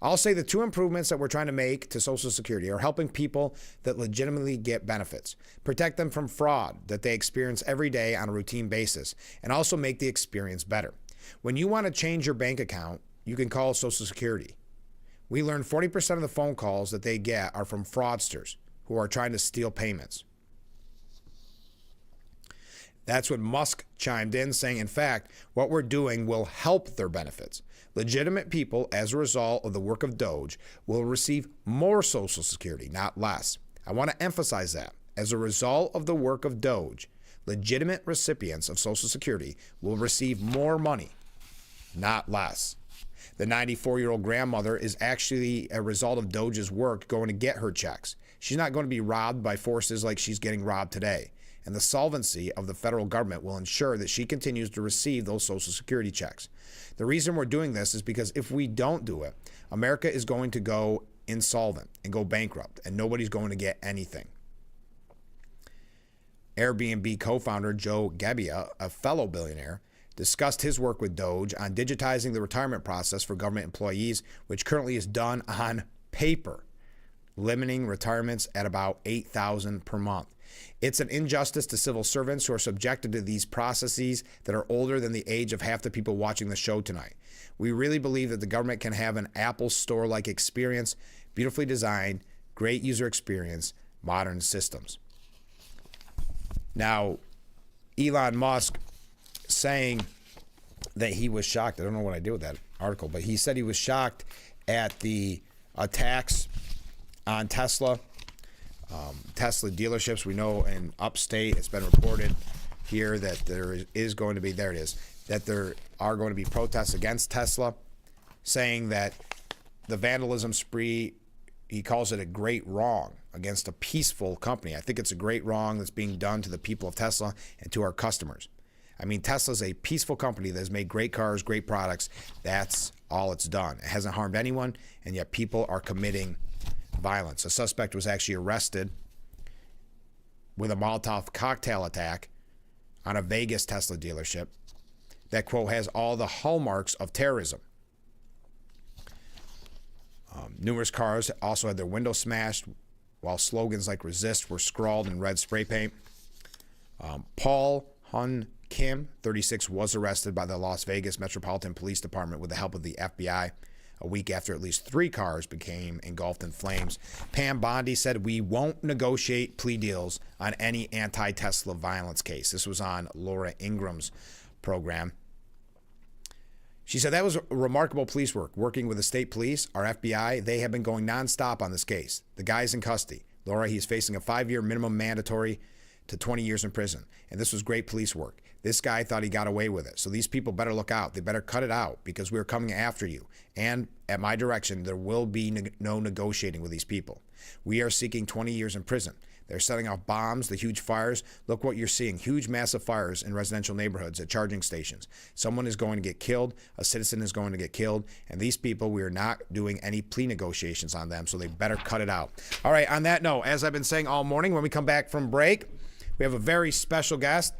I'll say the two improvements that we're trying to make to Social Security are helping people that legitimately get benefits, protect them from fraud that they experience every day on a routine basis, and also make the experience better. When you want to change your bank account, you can call Social Security. We learned 40% of the phone calls that they get are from fraudsters who are trying to steal payments. That's when Musk chimed in, saying, in fact, what we're doing will help their benefits. Legitimate people, as a result of the work of Doge, will receive more Social Security, not less. I want to emphasize that. As a result of the work of Doge, legitimate recipients of Social Security will receive more money, not less. The 94-year-old grandmother is actually a result of Doge's work going to get her checks. She's not going to be robbed by forces like she's getting robbed today. And the solvency of the federal government will ensure that she continues to receive those Social Security checks. The reason we're doing this is because if we don't do it, America is going to go insolvent and go bankrupt, and nobody's going to get anything. Airbnb co-founder Joe Gebbia, a fellow billionaire, discussed his work with Doge on digitizing the retirement process for government employees, which currently is done on paper, limiting retirements at about $8,000 per month. It's an injustice to civil servants who are subjected to these processes that are older than the age of half the people watching the show tonight. We really believe that the government can have an Apple Store-like experience, beautifully designed, great user experience, modern systems. Now, Elon Musk saying that he was shocked. I don't know what I did with that article, but he said he was shocked at the attacks on Tesla. Tesla dealerships. We know in upstate, it's been reported here that there is going to be, that there are going to be protests against Tesla, saying that the vandalism spree, he calls it a great wrong against a peaceful company. I think it's a great wrong that's being done to the people of Tesla and to our customers. I mean, Tesla's a peaceful company that has made great cars, great products. That's all it's done. It hasn't harmed anyone, and yet people are committing violence. A suspect was actually arrested with a Molotov cocktail attack on a Vegas Tesla dealership that, quote, has all the hallmarks of terrorism. Numerous cars also had their windows smashed, while slogans like resist were scrawled in red spray paint. Paul Hun Kim, 36, was arrested by the Las Vegas Metropolitan Police Department with the help of the FBI a week after at least 3 cars became engulfed in flames. Pam Bondi said, we won't negotiate plea deals on any anti-Tesla violence case. This was on Laura Ingram's program. She said that was remarkable police work, working with the state police, our FBI. They have been going nonstop on this case. The guy's in custody. Laura, he's facing a 5-year minimum mandatory to 20 years in prison. And this was great police work. This guy thought he got away with it. So these people better look out. They better cut it out because we're coming after you. And at my direction, there will be no negotiating with these people. We are seeking 20 years in prison. They're setting off bombs, the huge fires. Look what you're seeing, huge massive fires in residential neighborhoods at charging stations. Someone is going to get killed, a citizen is going to get killed, and these people, we are not doing any plea negotiations on them, so they better cut it out. All right, on that note, as I've been saying all morning, when we come back from break, we have a very special guest.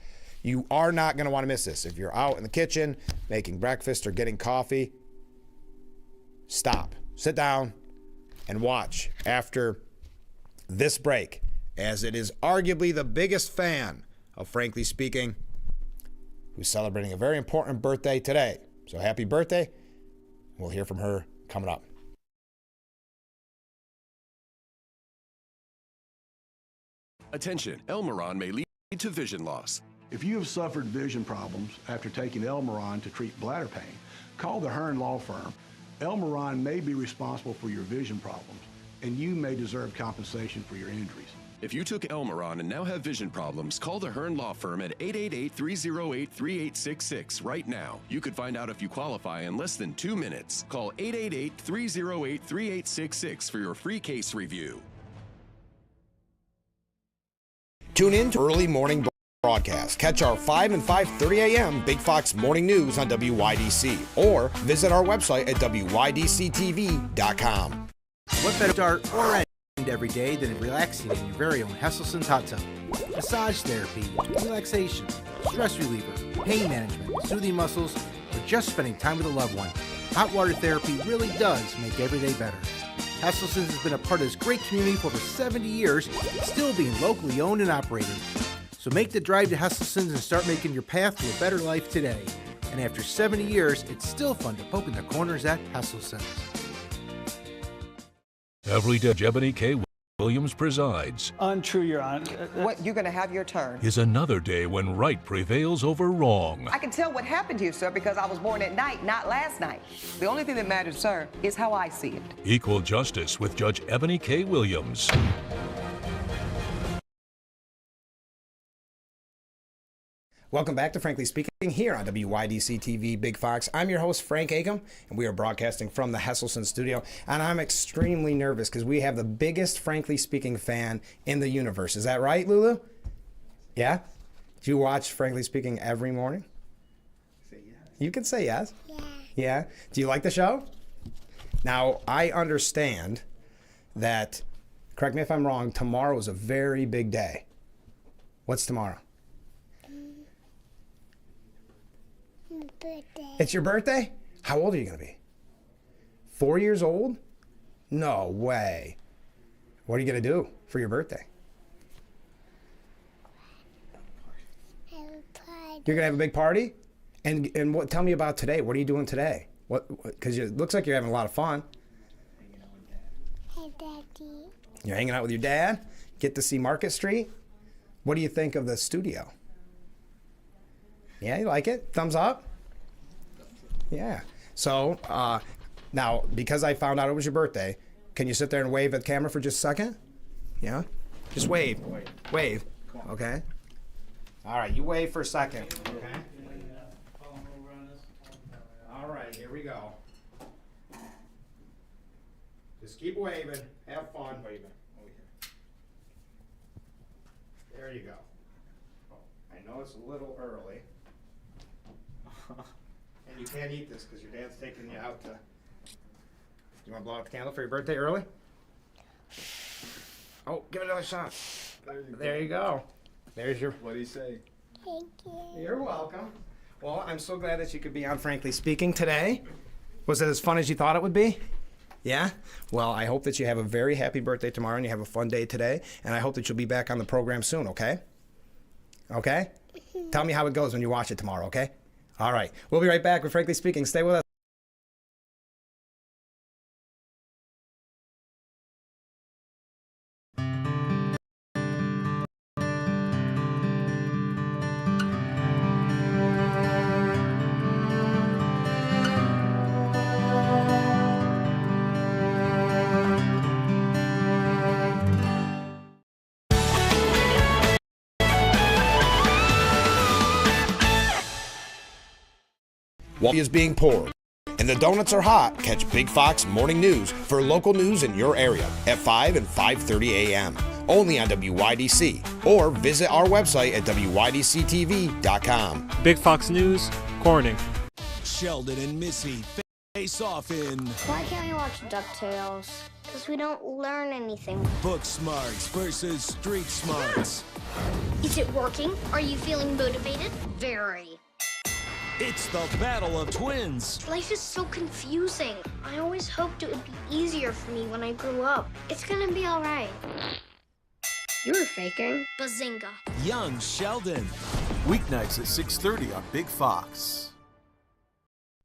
You are not going to want to miss this. If you're out in the kitchen making breakfast or getting coffee, stop, sit down, and watch after this break, as it is arguably the biggest fan of Frankly Speaking, who's celebrating a very important birthday today. So happy birthday. We'll hear from her coming up. Attention, Elmeron may lead to vision loss. If you have suffered vision problems after taking Elmeron to treat bladder pain, call the Hearn Law Firm. Elmeron may be responsible for your vision problems, and you may deserve compensation for your injuries. If you took Elmeron and now have vision problems, call the Hearn Law Firm at 888-308-3866 right now. You could find out if you qualify in less than 2 minutes. Call 888-308-3866 for your free case review. Tune in to early morning broadcast. Catch our 5 and 5:30 a.m. Big Fox Morning News on WYDC, or visit our website at WYDCTV.com. What better start or end every day than relaxing in your very own Hesselson's hot tub? Massage therapy, relaxation, stress reliever, pain management, soothing muscles, or just spending time with a loved one. Hot water therapy really does make every day better. Hesselson's has been a part of this great community for over 70 years, still being locally owned and operated. So make the drive to Hesselson's and start making your path to a better life today. And after 70 years, it's still fun to poke in the corners at Hesselson's. Every day, Ebony K. Williams presides. Untrue, Your Honor. What, you're going to have your turn. Is another day when right prevails over wrong. I can tell what happened to you, sir, because I was born at night, not last night. The only thing that matters, sir, is how I see it. Equal Justice with Judge Ebony K. Williams. Welcome back to Frankly Speaking here on WYDC TV Big Fox. I'm your host, Frank Akam, and we are broadcasting from the Hesselson studio. And I'm extremely nervous because we have the biggest Frankly Speaking fan in the universe. Is that right, Lulu? Yeah? Do you watch Frankly Speaking every morning? Say yes. You can say yes. Yeah. Yeah? Do you like the show? Now, I understand that, correct me if I'm wrong, tomorrow is a very big day. What's tomorrow? Birthday. It's your birthday? How old are you going to be? 4 years old? No way. What are you going to do for your birthday? Have a party. You're going to have a big party? And what? Tell me about today. What are you doing today? Because it looks like you're having a lot of fun. Hey, Daddy. You're hanging out with your dad? Get to see Market Street? What do you think of the studio? Yeah, you like it? Thumbs up? Yeah. So, now, because I found out it was your birthday, can you sit there and wave at the camera for just a second? Yeah? Just wave. Wave. Okay? All right, you wave for a second. Okay? All right, here we go. Just keep waving. Have fun. There you go. I know it's a little early. And you can't eat this because your dad's taking you out to... You want to blow out the candle for your birthday early? Oh, give it another shot. There you go. There's your... What do you say? Thank you. You're welcome. Well, I'm so glad that you could be on Frankly Speaking today. Was it as fun as you thought it would be? Yeah? Well, I hope that you have a very happy birthday tomorrow and you have a fun day today. And I hope that you'll be back on the program soon, okay? Okay? Tell me how it goes when you watch it tomorrow, okay? All right. We'll be right back with Frankly Speaking. Stay with us. while is being poured and the donuts are hot, catch Big Fox Morning News for local news in your area at 5 and 5:30 a.m. only on WYDC, or visit our website at WYDCTV.com. Big Fox News, Corning. Sheldon and Missy face off in Why can't we watch DuckTales? Because we don't learn anything. Book Smarts versus Street Smarts. Is it working? Are you feeling motivated? Very. It's the battle of twins. Life is so confusing. I always hoped it would be easier for me when I grew up. It's gonna be all right. You were faking. Bazinga. Young Sheldon. Weeknights at 6:30 on Big Fox.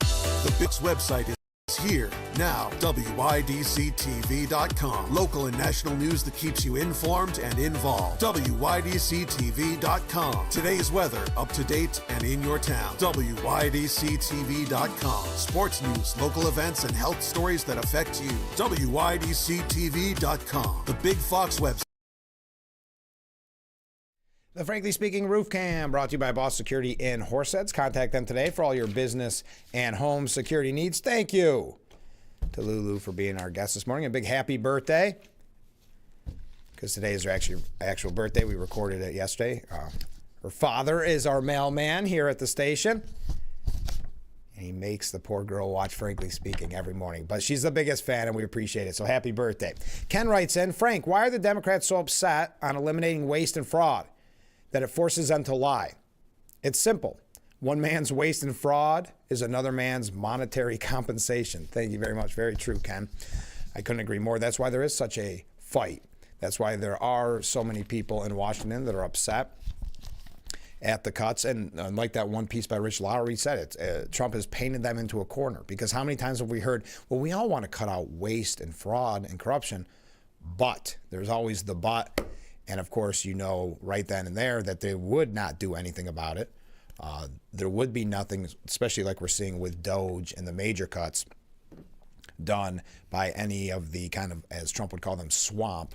The Big's website is here now. WYDCTV.com. Local and national news that keeps you informed and involved. WYDCTV.com. Today's weather, up to date and in your town. WYDCTV.com. Sports news, local events, and health stories that affect you. WYDCTV.com. The Big Fox website. The Frankly Speaking Roof Cam, brought to you by Boss Security in Horseheads. Contact them today for all your business and home security needs. Thank you to Lulu for being our guest this morning. A big happy birthday, because today is her actual birthday. We recorded it yesterday. Her father is our mailman here at the station, and he makes the poor girl watch Frankly Speaking every morning. But she's the biggest fan, and we appreciate it. So happy birthday. Ken writes in, Frank, why are the Democrats so upset on eliminating waste and fraud that it forces them to lie? It's simple. One man's waste and fraud is another man's monetary compensation. Thank you very much. Very true, Ken. I couldn't agree more. That's why there is such a fight. That's why there are so many people in Washington that are upset at the cuts. And like that one piece by Rich Lowry said, Trump has painted them into a corner. Because how many times have we heard, well, we all want to cut out waste and fraud and corruption, but there's always the but. And of course, you know right then and there that they would not do anything about it. There would be nothing, especially like we're seeing with Doge and the major cuts, done by any of the kind of, as Trump would call them, swamp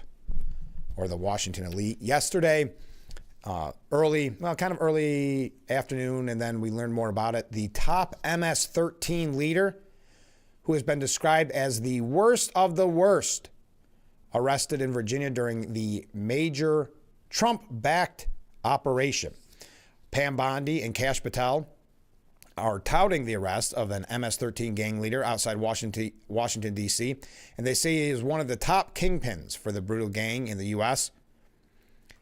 or the Washington elite. Yesterday, early afternoon, and then we learned more about it. The top MS-13 leader, who has been described as the worst of the worst, arrested in Virginia during the major Trump-backed operation. Pam Bondi and Kash Patel are touting the arrest of an MS-13 gang leader outside Washington, D.C., and they say he is one of the top kingpins for the brutal gang in the U.S.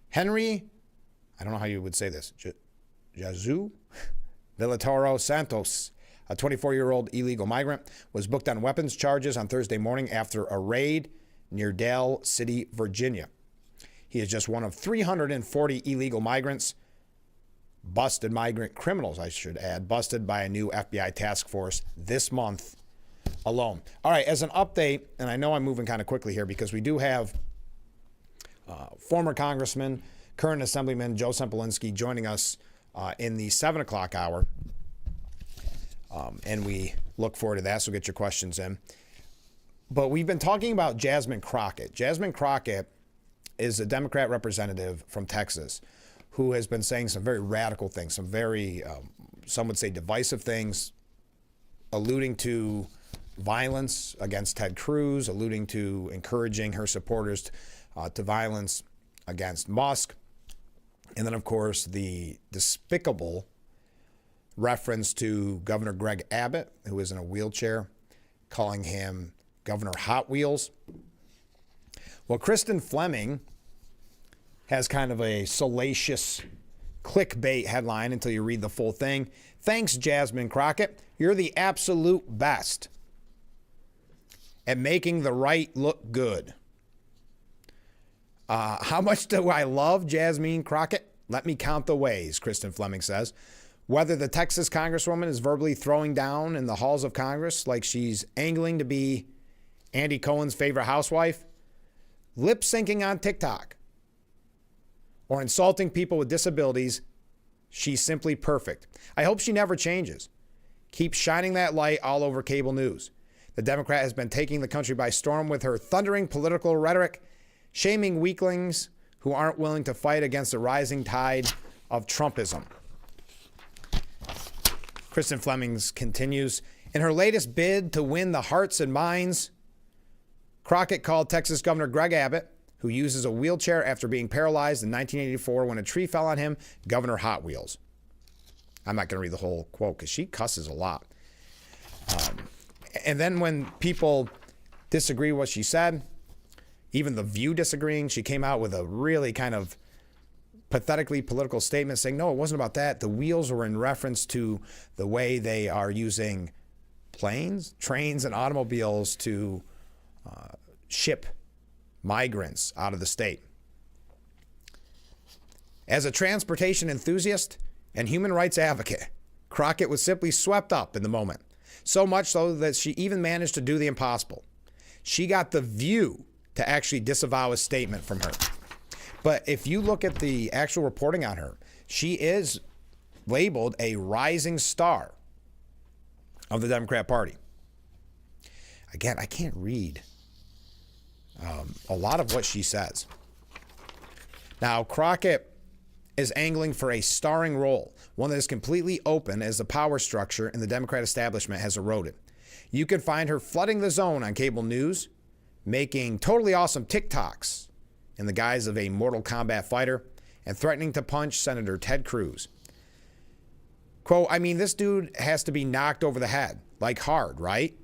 Henry, I don't know how you would say this, Jazu Villatoro Santos, a 24-year-old illegal migrant, was booked on weapons charges on Thursday morning after a raid near Dale City, Virginia. He is just one of 340 illegal migrants, migrant criminals, I should add, busted by a new FBI task force this month alone. All right, as an update, and I know I'm moving kind of quickly here because we do have former Congressman, current Assemblyman Joe Sempolinski joining us in the 7 o'clock hour, and we look forward to that, so get your questions in. But we've been talking about Jasmine Crockett. Jasmine Crockett is a Democrat representative from Texas who has been saying some very radical things, some very, some would say divisive things, alluding to violence against Ted Cruz, alluding to encouraging her supporters to violence against Musk. And then, of course, the despicable reference to Governor Greg Abbott, who is in a wheelchair, calling him Governor Hot Wheels. Well, Kristen Fleming has kind of a salacious clickbait headline until you read the full thing. Thanks, Jasmine Crockett. You're the absolute best at making the right look good. How much do I love Jasmine Crockett? Let me count the ways, Kristen Fleming says. Whether the Texas Congresswoman is verbally throwing down in the halls of Congress like she's angling to be Andy Cohen's favorite housewife, lip syncing on TikTok, or insulting people with disabilities, she's simply perfect. I hope she never changes. Keep shining that light all over cable news. The Democrat has been taking the country by storm with her thundering political rhetoric, shaming weaklings who aren't willing to fight against the rising tide of Trumpism. Kristen Flemings continues. In her latest bid to win the hearts and minds, Crockett called Texas Governor Greg Abbott, who uses a wheelchair after being paralyzed in 1984 when a tree fell on him, Governor Hot Wheels. I'm not going to read the whole quote because she cusses a lot. And then when people disagree with what she said, even The View disagreeing, she came out with a really kind of pathetically political statement saying, no, it wasn't about that. The wheels were in reference to the way they are using planes, trains, and automobiles to ship migrants out of the state. As a transportation enthusiast and human rights advocate, Crockett was simply swept up in the moment. So much so that she even managed to do the impossible. She got The View to actually disavow a statement from her. But if you look at the actual reporting on her, she is labeled a rising star of the Democrat Party. Again, I can't read a lot of what she says. Now, Crockett is angling for a starring role, one that is completely open as the power structure in the Democrat establishment has eroded. You can find her flooding the zone on cable news, making totally awesome TikToks in the guise of a Mortal Kombat fighter, and threatening to punch Senator Ted Cruz. Quote, I mean, this dude has to be knocked over the head, like hard, right?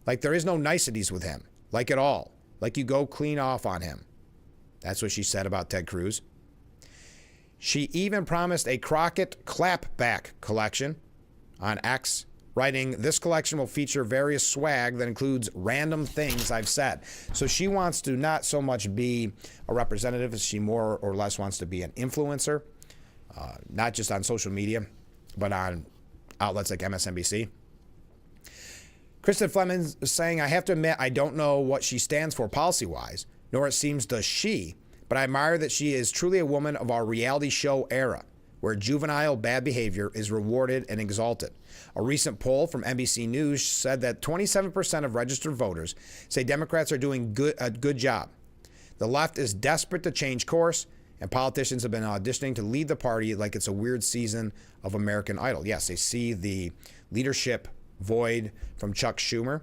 Like there is no niceties with him, like at all. Like you go clean off on him. That's what she said about Ted Cruz. She even promised a Crockett clapback collection on X, writing, this collection will feature various swag that includes random things I've said. So she wants to not so much be a representative as she more or less wants to be an influencer, not just on social media, but on outlets like MSNBC. Kristen Flemings is saying, I have to admit, I don't know what she stands for policy-wise, nor it seems does she, but I admire that she is truly a woman of our reality show era, where juvenile bad behavior is rewarded and exalted. A recent poll from NBC News said that 27% of registered voters say Democrats are doing a good job. The left is desperate to change course, and politicians have been auditioning to lead the party like it's a weird season of American Idol. Yes, they see the leadership void from Chuck Schumer.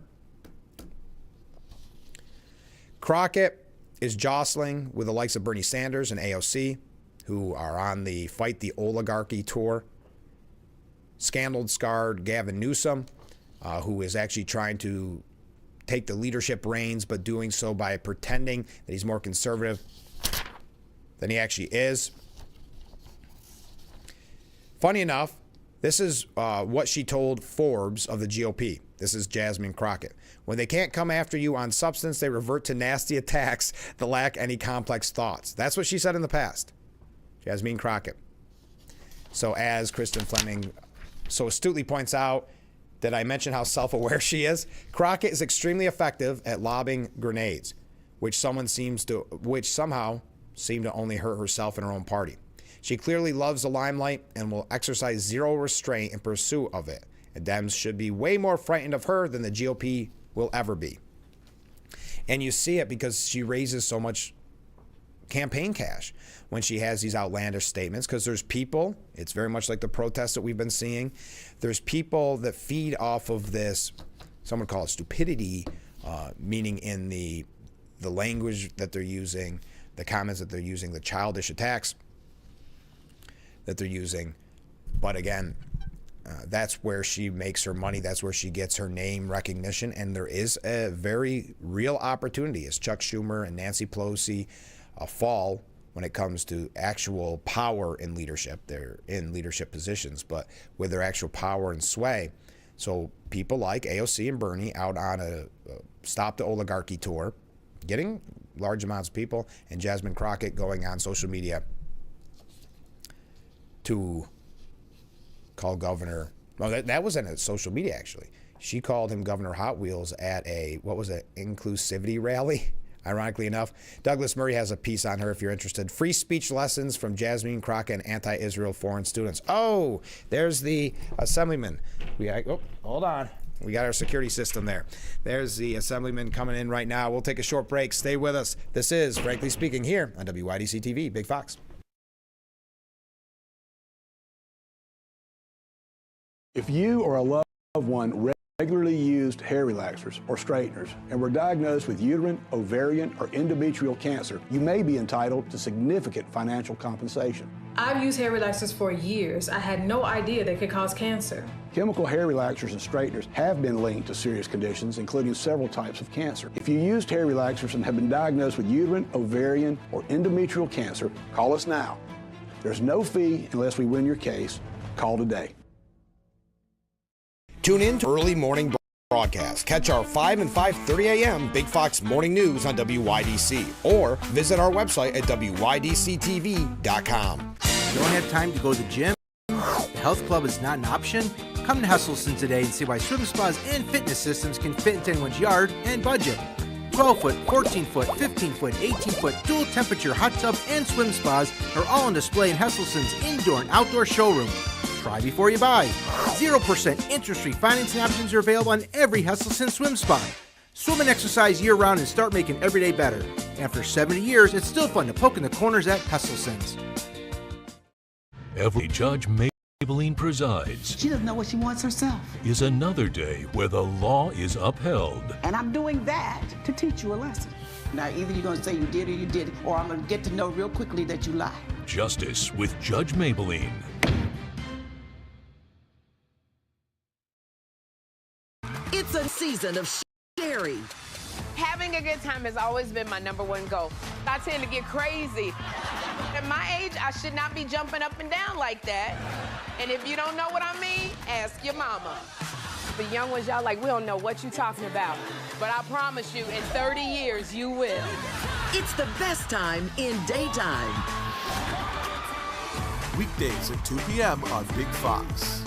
Crockett is jostling with the likes of Bernie Sanders and AOC, who are on the Fight the Oligarchy tour. Scandal-scarred Gavin Newsom, who is actually trying to take the leadership reins, but doing so by pretending that he's more conservative than he actually is. Funny enough, this is what she told Forbes of the GOP. This is Jasmine Crockett. When they can't come after you on substance, they revert to nasty attacks that lack any complex thoughts. That's what she said in the past. Jasmine Crockett. So as Kristen Fleming so astutely points out, did I mention how self-aware she is? Crockett is extremely effective at lobbing grenades, which somehow seem to only hurt herself and her own party. She clearly loves the limelight and will exercise zero restraint in pursuit of it. And Dems should be way more frightened of her than the GOP will ever be. And you see it because she raises so much campaign cash when she has these outlandish statements, because there's people, it's very much like the protests that we've been seeing, there's people that feed off of this, some would call it stupidity, meaning in the language that they're using, the comments that they're using, the childish attacks that they're using. But again, that's where she makes her money. That's where she gets her name recognition. And there is a very real opportunity as Chuck Schumer and Nancy Pelosi fall when it comes to actual power in leadership. They're in leadership positions, but with their actual power and sway. So people like AOC and Bernie out on a Stop the Oligarchy tour, getting large amounts of people, and Jasmine Crockett going on social media to call Governor, well, that wasn't a social media actually. She called him Governor Hot Wheels at a, what was it, inclusivity rally, ironically enough. Douglas Murray has a piece on her if you're interested. Free speech lessons from Jasmine Crockett and anti-Israel foreign students. Oh, there's the assemblyman. Hold on. We got our security system there. There's the assemblyman coming in right now. We'll take a short break. Stay with us. This is Frankly Speaking here on WYDC TV, Big Fox. If you or a loved one regularly used hair relaxers or straighteners and were diagnosed with uterine, ovarian, or endometrial cancer, you may be entitled to significant financial compensation. I've used hair relaxers for years. I had no idea they could cause cancer. Chemical hair relaxers and straighteners have been linked to serious conditions, including several types of cancer. If you used hair relaxers and have been diagnosed with uterine, ovarian, or endometrial cancer, call us now. There's no fee unless we win your case. Call today. Tune in to early morning broadcast. Catch our 5 and 5:30 a.m. Big Fox Morning News on WYDC or visit our website at WYDCTV.com. You don't have time to go to the gym? The health club is not an option? Come to Hesselson today and see why swim spas and fitness systems can fit into anyone's yard and budget. 12-foot, 14-foot, 15-foot, 18-foot dual temperature hot tubs and swim spas are all on display in Hesselson's indoor and outdoor showroom. Try before you buy. 0% interest-free financing options are available on every Hesselson swim spa. Swim and exercise year-round and start making every day better. After 70 years, it's still fun to poke in the corners at Hesselson's. Every Judge Maybelline presides. She doesn't know what she wants herself. Is another day where the law is upheld. And I'm doing that to teach you a lesson. Now, either you're going to say you did or you didn't, or I'm going to get to know real quickly that you lied. Justice with Judge Maybelline. It's a season of Sherry. Having a good time has always been my #1 goal. I tend to get crazy. At my age, I should not be jumping up and down like that. And if you don't know what I mean, ask your mama. The young ones, y'all like, we don't know what you're talking about. But I promise you, in 30 years, you will. It's the best time in daytime. Weekdays at 2 p.m. on Big Fox.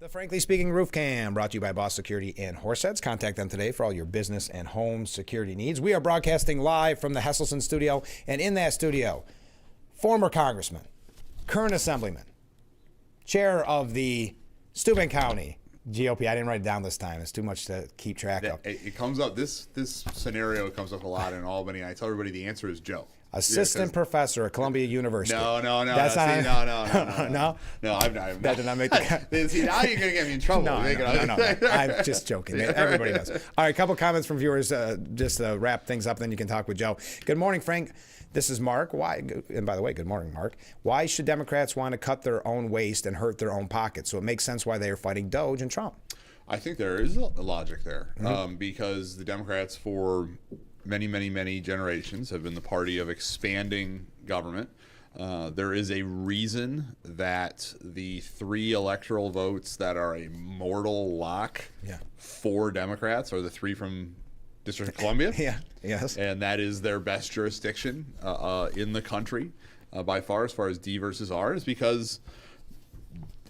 The Frankly Speaking Roof Cam, brought to you by Boss Security and Horseheads. Contact them today for all your business and home security needs. We are broadcasting live from the Hesselson studio, and in that studio, former congressman, current assemblyman, chair of the Steuben County GOP. I didn't write it down this time. It's too much to keep track of. It comes up, this scenario comes up a lot in Albany. I tell everybody the answer is Joe. Assistant professor at Columbia University. No. That's no. No, I'm not. That did not make the See, now you're going to get me in trouble. No. I'm just joking. Everybody does. All right, a couple comments from viewers just to wrap things up, then you can talk with Joe. Good morning, Frank. This is Mark. Why? And by the way, good morning, Mark. Why should Democrats want to cut their own waste and hurt their own pockets? So it makes sense why they are fighting Doge and Trump. I think there is a logic there, because the Democrats for many generations have been the party of expanding government. There is a reason that the 3 electoral votes that are a mortal lock for Democrats are the 3 from District of Columbia. Yes. And that is their best jurisdiction in the country by far as D versus R, is because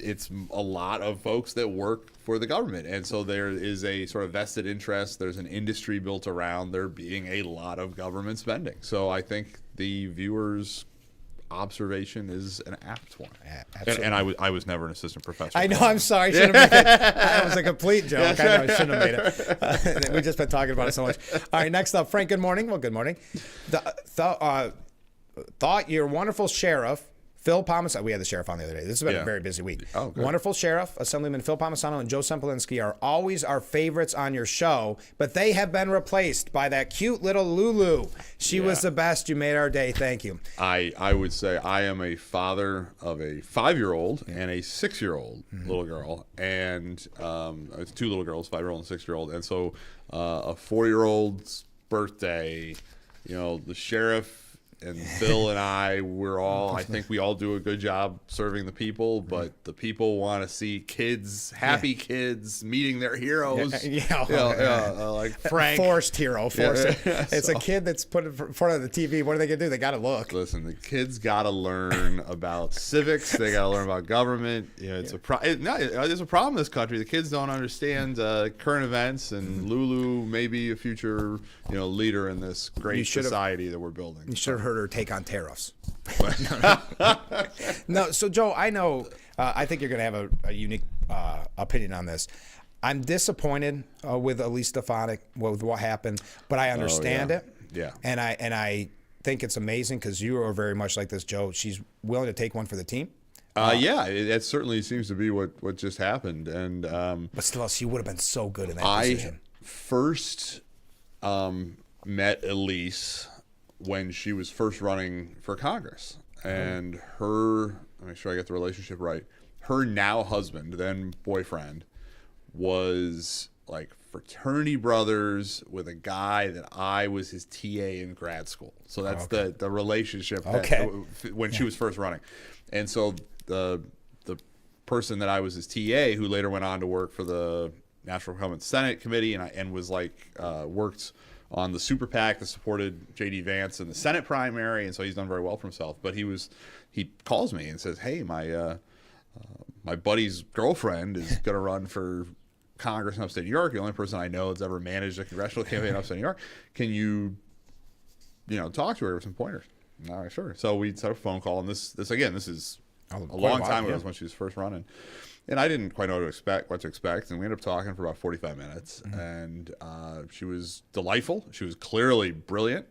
it's a lot of folks that work for the government. And so there is a sort of vested interest. There's an industry built around there being a lot of government spending. So I think the viewer's observation is an apt one. Absolutely. And I was never an assistant professor. I know. I'm sorry. I should have made it. That was a complete joke. I know I shouldn't have made it. We've just been talking about it so much. All right, next up, Frank, good morning. Well, good morning. Thought your wonderful sheriff, Phil Palmisano, we had the sheriff on the other day. This has been a very busy week. Oh, good. Wonderful sheriff, Assemblyman Phil Palmisano and Joe Semplinsky are always our favorites on your show, but they have been replaced by that cute little Lulu. She was the best. You made our day. Thank you. I would say I am a father of a 5-year-old and a 6-year-old little girl, and it's 2 little girls, 5-year-old and 6-year-old, and so a 4-year-old's birthday, the sheriff and Phil and I, I think we all do a good job serving the people, but the people want to see kids, happy kids, meeting their heroes. Like Frank. Forced hero. It's a kid that's put in front of the TV. What are they going to do? They got to look. Listen, the kids got to learn about civics. They got to learn about government. There's a problem in this country. The kids don't understand current events, and Lulu may be a future leader in this great society that we're building. You should have heard heard her take on tariffs. No, so Joe, I know. I think you're going to have a unique opinion on this. I'm disappointed with Elise Stefanik with what happened, but I understand it. Yeah. And I think it's amazing because you are very much like this, Joe. She's willing to take one for the team. Yeah, it certainly seems to be what just happened. And but still, she would have been so good in that position. I first met Elise when she was first running for Congress, and her, let me make sure I get the relationship right. Her now husband, then boyfriend, was like fraternity brothers with a guy that I was his TA in grad school. So that's the relationship when she was first running. And so the person that I was his TA, who later went on to work for the National Republican Senate Committee and was worked on the super PAC that supported J.D. Vance in the Senate primary, and so he's done very well for himself. But he calls me and says, "Hey, my buddy's girlfriend is going to run for Congress in upstate New York. The only person I know that's ever managed a congressional campaign in upstate New York. Can you talk to her with some pointers?" All right, sure. So we set up a phone call, and this is a long time ago. It was when she was first running, and I didn't quite know what to expect. And we ended up talking for about 45 minutes, and she was delightful. She was clearly brilliant,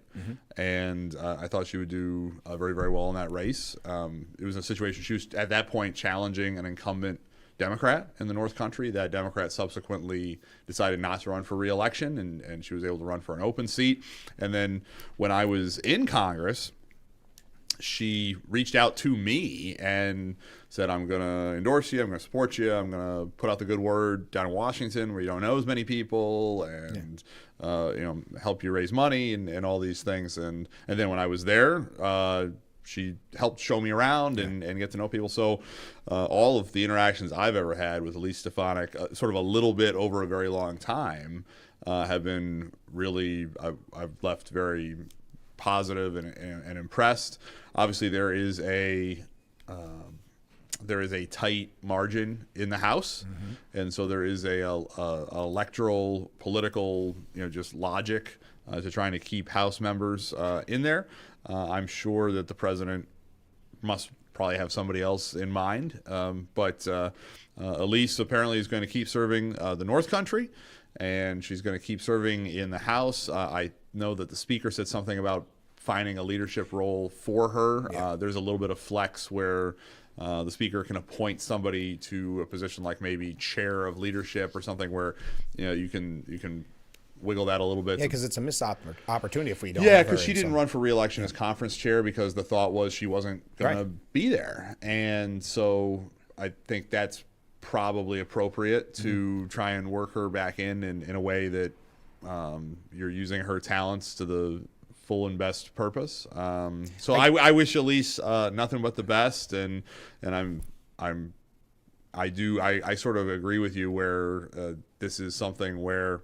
and I thought she would do very, very well in that race. It was a situation she was at that point challenging an incumbent Democrat in the North Country. That Democrat subsequently decided not to run for re-election, and she was able to run for an open seat. And then when I was in Congress, she reached out to me and said, "I'm going to endorse you. I'm going to support you. I'm going to put out the good word down in Washington where you don't know as many people, and help you raise money and all these things." And then when I was there, she helped show me around and get to know people. So all of the interactions I've ever had with Elise Stefanik, sort of a little bit over a very long time, have been really, I've left very positive and impressed. Obviously, there is a tight margin in the House, and so there is a electoral, political, just logic to trying to keep House members in there. I'm sure that the president must probably have somebody else in mind, but Elise apparently is going to keep serving the North Country, and she's going to keep serving in the House. I know that the Speaker said something about finding a leadership role for her. There's a little bit of flex where the Speaker can appoint somebody to a position like maybe chair of leadership or something where you can wiggle that a little bit. Yeah, because it's a missed opportunity if we don't. Yeah, because she didn't run for re-election as conference chair because the thought was she wasn't going to be there. And so I think that's probably appropriate to try and work her back in a way that you're using her talents to the full and best purpose. So I wish Elise nothing but the best, and I sort of agree with you where this is something where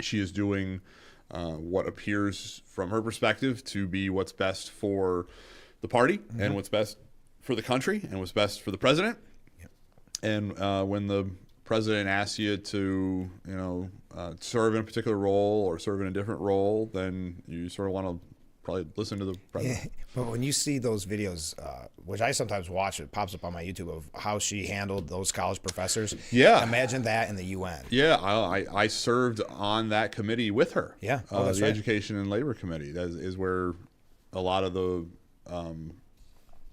she is doing what appears from her perspective to be what's best for the party and what's best for the country and what's best for the president. And when the president asks you to, serve in a particular role or serve in a different role, then you sort of want to probably listen to the president. Yeah, but when you see those videos, which I sometimes watch, it pops up on my YouTube of how she handled those college professors. Yeah. Imagine that in the UN. Yeah, I served on that committee with her. Yeah, that's the Education and Labor Committee. That is where a lot of the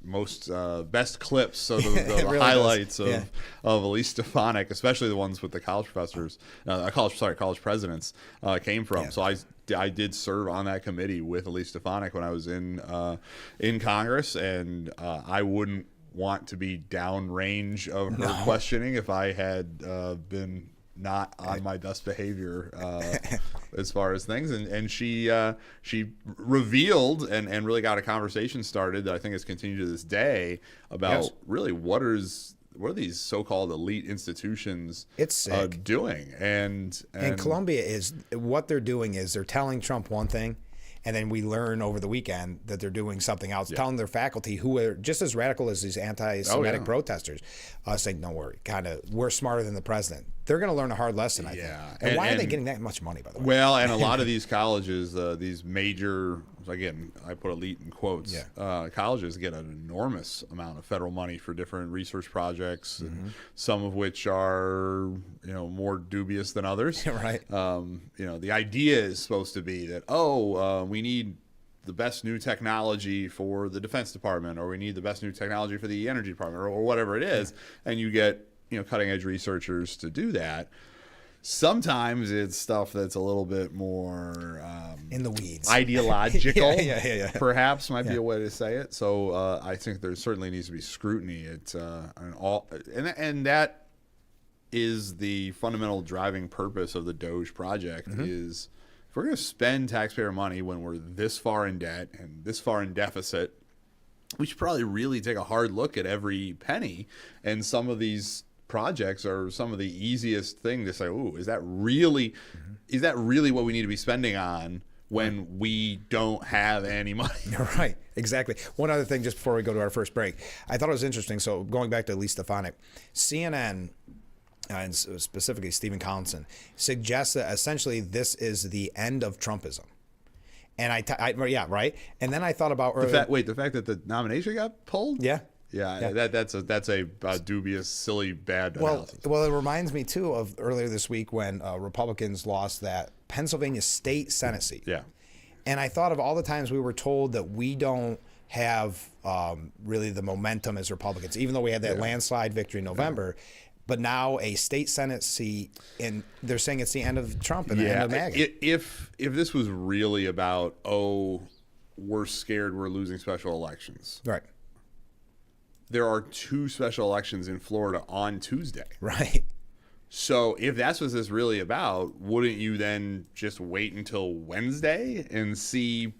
most best clips of the really highlights of Elise Stefanik, especially the ones with the college professors, college presidents, came from. Yeah. So I did serve on that committee with Elise Stefanik when I was in Congress, and I wouldn't want to be downrange of her questioning if I had been not on my best behavior as far as things, and she revealed and really got a conversation started that I think has continued to this day about really what are these so-called elite institutions doing, and Columbia is what they're doing is they're telling Trump one thing, and then we learn over the weekend that they're doing something else, telling their faculty, who are just as radical as these anti-Semitic protesters, saying, "Don't worry, we're smarter than the president." They're going to learn a hard lesson, I think. And why are they getting that much money, by the way? Well, and a lot of these colleges, these major again, I put elite in quotes. Colleges get an enormous amount of federal money for different research projects, and some of which are, more dubious than others. Right. The idea is supposed to be that, we need the best new technology for the Defense Department, or we need the best new technology for the Energy Department, or whatever it is, and you get cutting edge researchers to do that. Sometimes it's stuff that's a little bit more in the weeds, ideological. yeah. Perhaps might be a way to say it. So I think there certainly needs to be scrutiny at and that is the fundamental driving purpose of the Doge project. Is if we're going to spend taxpayer money when we're this far in debt and this far in deficit, we should probably really take a hard look at every penny. And some of these projects are some of the easiest thing to say, is that really what we need to be spending on when we don't have any money? Right, exactly. One other thing just before we go to our first break. I thought it was interesting. So going back to Lee Stefanik, CNN, and specifically Stephen Collinson, suggests that essentially this is the end of Trumpism. And right. And then I thought about the fact that the nomination got pulled? Yeah, that's a dubious, silly, bad analysis. Well, it reminds me too of earlier this week when Republicans lost that Pennsylvania state Senate seat. Yeah, and I thought of all the times we were told that we don't have really the momentum as Republicans, even though we had that landslide victory in November. But now a state Senate seat, and they're saying it's the end of Trump and the end of MAGA. If this was really about, we're scared we're losing special elections. Right. There are 2 special elections in Florida on Tuesday. Right. So if that's what this is really about, wouldn't you then just wait until Wednesday and see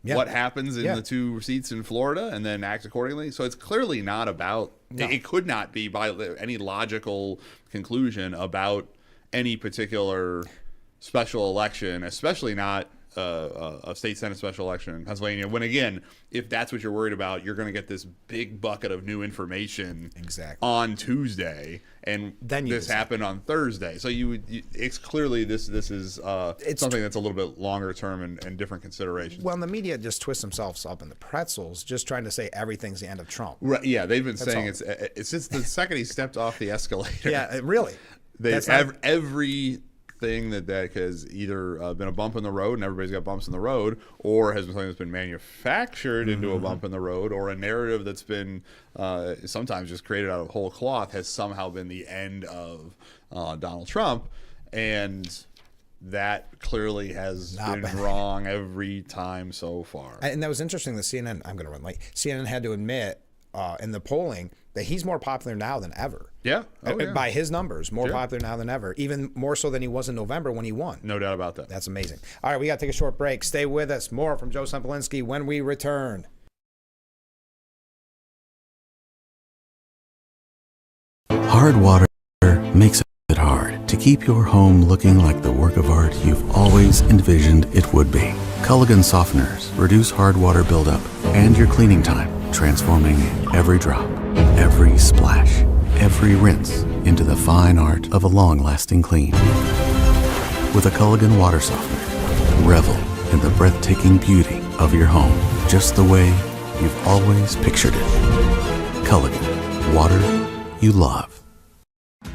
what happens in the 2 seats in Florida and then act accordingly? So it's clearly not about, it could not be by any logical conclusion about any particular special election, especially not a state Senate special election in Pennsylvania, when again, if that's what you're worried about, you're going to get this big bucket of new information on Tuesday, and then this happened on Thursday. So it's clearly this is something that's a little bit longer term and different considerations. Well, and the media just twist themselves up in the pretzels, just trying to say everything's the end of Trump. Right? Yeah, they've been saying it's since the second he stepped off the escalator. Yeah, really. Every thing that has either been a bump in the road, and everybody's got bumps in the road, or has been something that's been manufactured into a bump in the road, or a narrative that's been sometimes just created out of whole cloth, has somehow been the end of Donald Trump. And that clearly has been wrong every time so far. And that was interesting that CNN, I'm going to run late, CNN had to admit in the polling that he's more popular now than ever. Yeah. By his numbers, more popular now than ever, even more so than he was in November when he won. No doubt about that. That's amazing. All right, we got to take a short break. Stay with us. More from Joe Sempolinski when we return. Hard water makes it hard to keep your home looking like the work of art you've always envisioned it would be. Culligan softeners reduce hard water buildup and your cleaning time, transforming every drop, every splash, every rinse into the fine art of a long-lasting clean. With a Culligan water softener, revel in the breathtaking beauty of your home, just the way you've always pictured it. Culligan, water you love.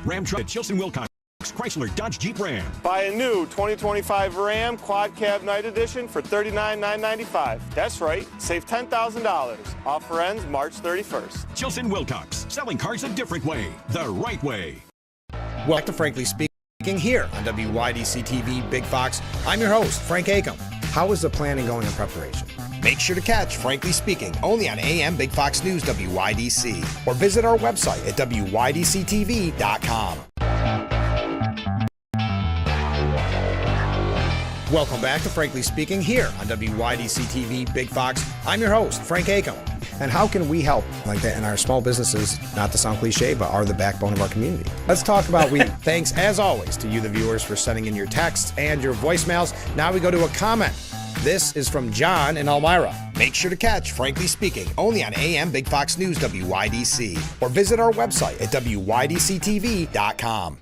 Ram truck at Chilson Wilcox, Chrysler, Dodge, Jeep, Ram. Buy a new 2025 Ram Quad Cab Night Edition for $39,995. That's right, save $10,000. Offer ends March 31st. Chilson Wilcox, selling cars a different way, the right way. Welcome to Frankly Speaking here on WYDC TV Big Fox. I'm your host, Frank Acom. How is the planning going in preparation? Make sure to catch Frankly Speaking only on AM Big Fox News WYDC or visit our website at WYDCTV.com. Welcome back to Frankly Speaking here on WYDC TV Big Fox. I'm your host, Frank Acom. And how can we help like that in our small businesses, not to sound cliche, but are the backbone of our community? Let's talk about we. Thanks, as always, to you, the viewers, for sending in your texts and your voicemails. Now we go to a comment. This is from John in Elmira. Make sure to catch Frankly Speaking only on AM Big Fox News WYDC or visit our website at WYDCTV.com.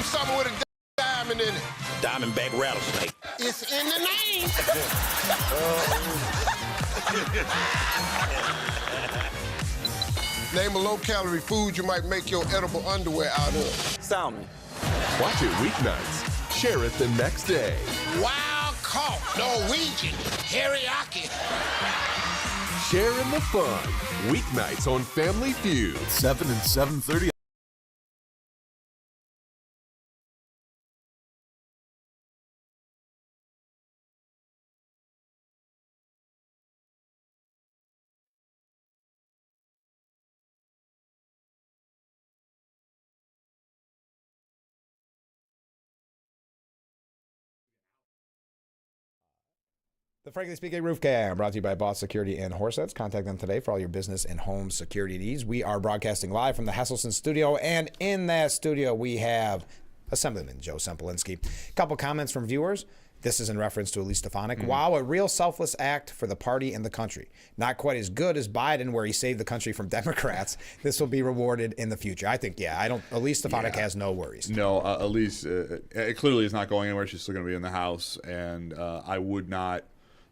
Something with a diamond in it. Diamondback rattlesnake. It's in the name. Name a low-calorie food you might make your edible underwear out of. Salmon. Watch it weeknights. Share it the next day. Wild caught Norwegian teriyaki. Share in the fun. Weeknights on Family Feud. 7 and 7:30. The Frankly Speaking Roof Cam, brought to you by Boss Security and Horseheads. Contact them today for all your business and home security needs. We are broadcasting live from the Hesselson studio, and in that studio we have Assemblyman Joe Sempolinski. A couple comments from viewers. This is in reference to Elise Stefanik. Wow, a real selfless act for the party and the country. Not quite as good as Biden, where he saved the country from Democrats. This will be rewarded in the future. I think, Elise Stefanik has no worries. No, Elise, it clearly is not going anywhere. She's still going to be in the House, and I would not.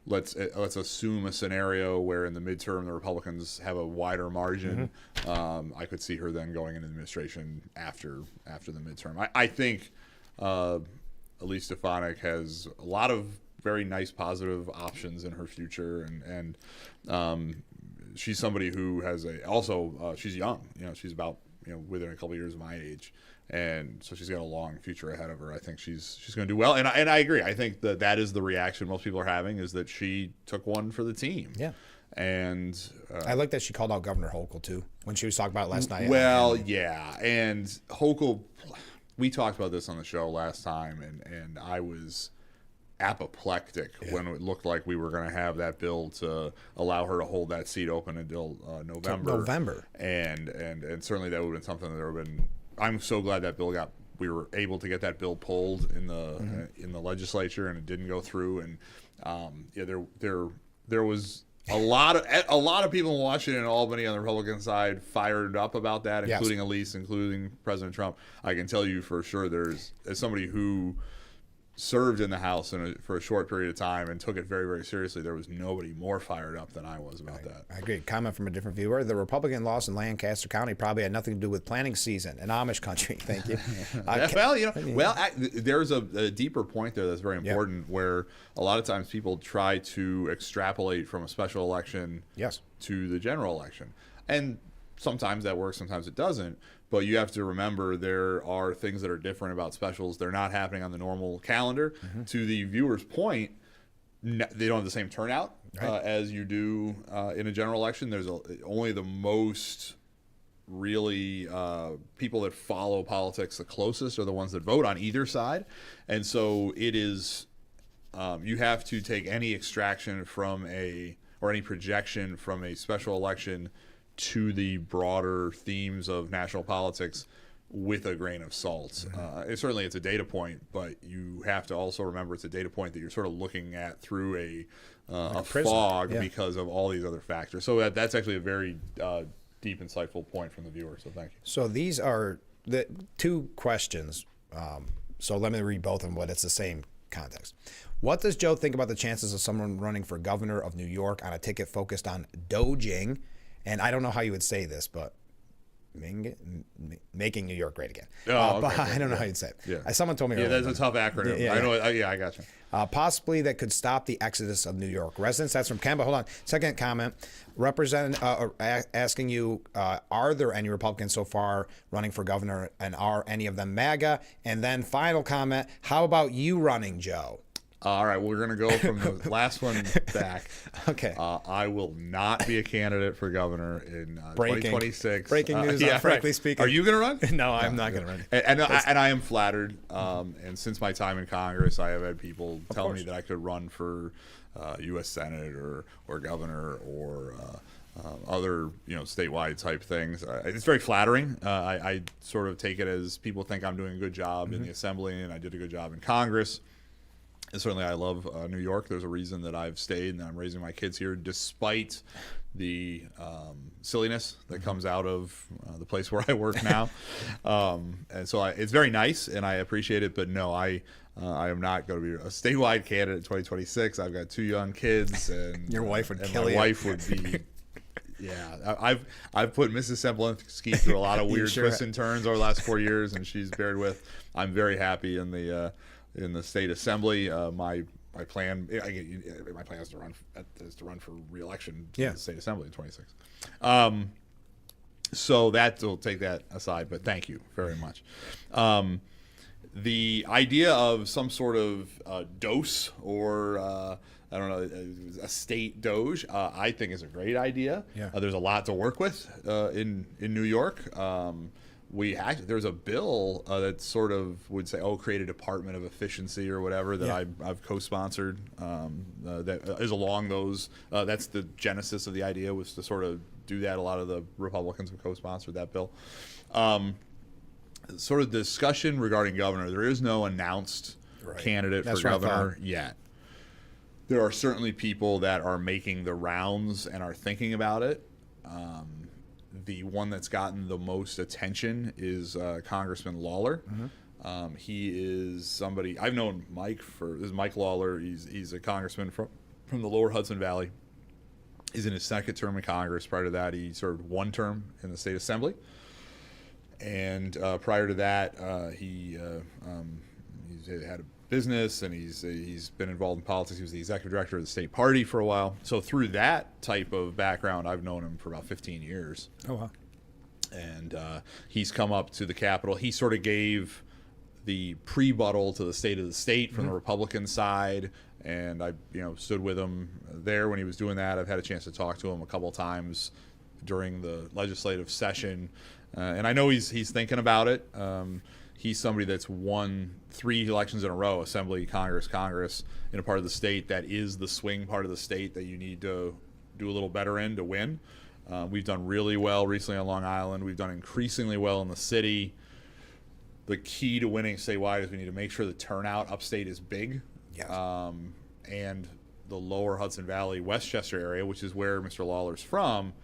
Let's assume a scenario where in the midterm the Republicans have a wider margin. I could see her then going into the administration after the midterm. I think Elise Stefanik has a lot of very nice positive options in her future, and she's somebody who has she's young. She's about within a couple of years of my age. And so she's got a long future ahead of her. I think she's going to do well. And I agree. I think that is the reaction most people are having, is that she took one for the team. Yeah. And I like that she called out Governor Hochul, too, when she was talking about it last night. Well, yeah. And Hochul, we talked about this on the show last time, and I was apoplectic when it looked like we were going to have that bill to allow her to hold that seat open until November. And certainly that would have been something that there would have been. I'm so glad that bill we were able to get that bill pulled in the legislature, and it didn't go through. And there was a lot of people in Washington and Albany on the Republican side fired up about that, including Elise, including President Trump. I can tell you for sure, as somebody who served in the House for a short period of time and took it very, very seriously, there was nobody more fired up than I was about that. I agree. Comment from a different viewer. The Republican loss in Lancaster County probably had nothing to do with planting season in Amish country. Thank you. There's a deeper point there that's very important, where a lot of times people try to extrapolate from a special election to the general election. And sometimes that works, sometimes it doesn't. But you have to remember there are things that are different about specials. They're not happening on the normal calendar. To the viewer's point, they don't have the same turnout as you do in a general election. There's only the most really people that follow politics the closest are the ones that vote on either side. And so it is you have to take any extraction from or any projection from a special election to the broader themes of national politics with a grain of salt. Certainly it's a data point, but you have to also remember it's a data point that you're sort of looking at through a fog because of all these other factors. So that's actually a very deep, insightful point from the viewer, so thank you. So these are the two questions. So let me read both of them, but it's the same context. What does Joe think about the chances of someone running for governor of New York on a ticket focused on doging? And I don't know how you would say this, but making New York great again. But I don't know how you'd say it. Someone told me earlier. That's a tough acronym. I know. I got you. Possibly that could stop the exodus of New York residents. That's from Ken. But hold on. Second comment. Asking you, are there any Republicans so far running for governor, and are any of them MAGA? And then final comment. How about you running, Joe? All right, we're going to go from the last one back. Okay. I will not be a candidate for governor in 2026. Breaking news, frankly speaking. Are you going to run? No, I'm not going to run. And I am flattered. And since my time in Congress, I have had people tell me that I could run for U.S. Senate or governor or other statewide type things. It's very flattering. I sort of take it as people think I'm doing a good job in the Assembly, and I did a good job in Congress. And certainly I love New York. There's a reason that I've stayed and I'm raising my kids here despite the silliness that comes out of the place where I work now. And so it's very nice, and I appreciate it. But no, I am not going to be a statewide candidate in 2026. I've got 2 young kids, and your wife would kill my you. My wife would be. Yeah, I've put Mrs. Semplinsky through a lot of weird twists and turns over the last 4 years, and she's bared with. I'm very happy in the state assembly. My plan is to run for re-election to the state assembly in 26. So we'll take that aside, but thank you very much. The idea of some sort of dose or I don't know, a state doge, I think is a great idea. Yeah. There's a lot to work with in New York. There's a bill that sort of would say, create a Department of Efficiency or whatever that I've co-sponsored that is along those. That's the genesis of the idea, was to sort of do that. A lot of the Republicans have co-sponsored that bill. Sort of discussion regarding governor. There is no announced candidate for governor yet. There are certainly people that are making the rounds and are thinking about it. The one that's gotten the most attention is Congressman Lawler. Mm-hmm. He is somebody I've known. This is Mike Lawler. He's a congressman from the Lower Hudson Valley. He's in his second term in Congress. Prior to that, he served 1 term in the state assembly. And prior to that, he's had a business, and he's been involved in politics. He was the executive director of the state party for a while. So through that type of background, I've known him for about 15 years. Oh, wow. And he's come up to the Capitol. He sort of gave the pre-buttal to the state of the state from the Republican side, and I stood with him there when he was doing that. I've had a chance to talk to him a couple of times during the legislative session, and I know he's thinking about it. He's somebody that's won 3 elections in a row, Assembly, Congress, in a part of the state that is the swing part of the state that you need to do a little better in to win. We've done really well recently on Long Island. We've done increasingly well in the city. The key to winning statewide is we need to make sure the turnout upstate is big. Yes. And the Lower Hudson Valley, Westchester area, which is where Mr. Lawler's from,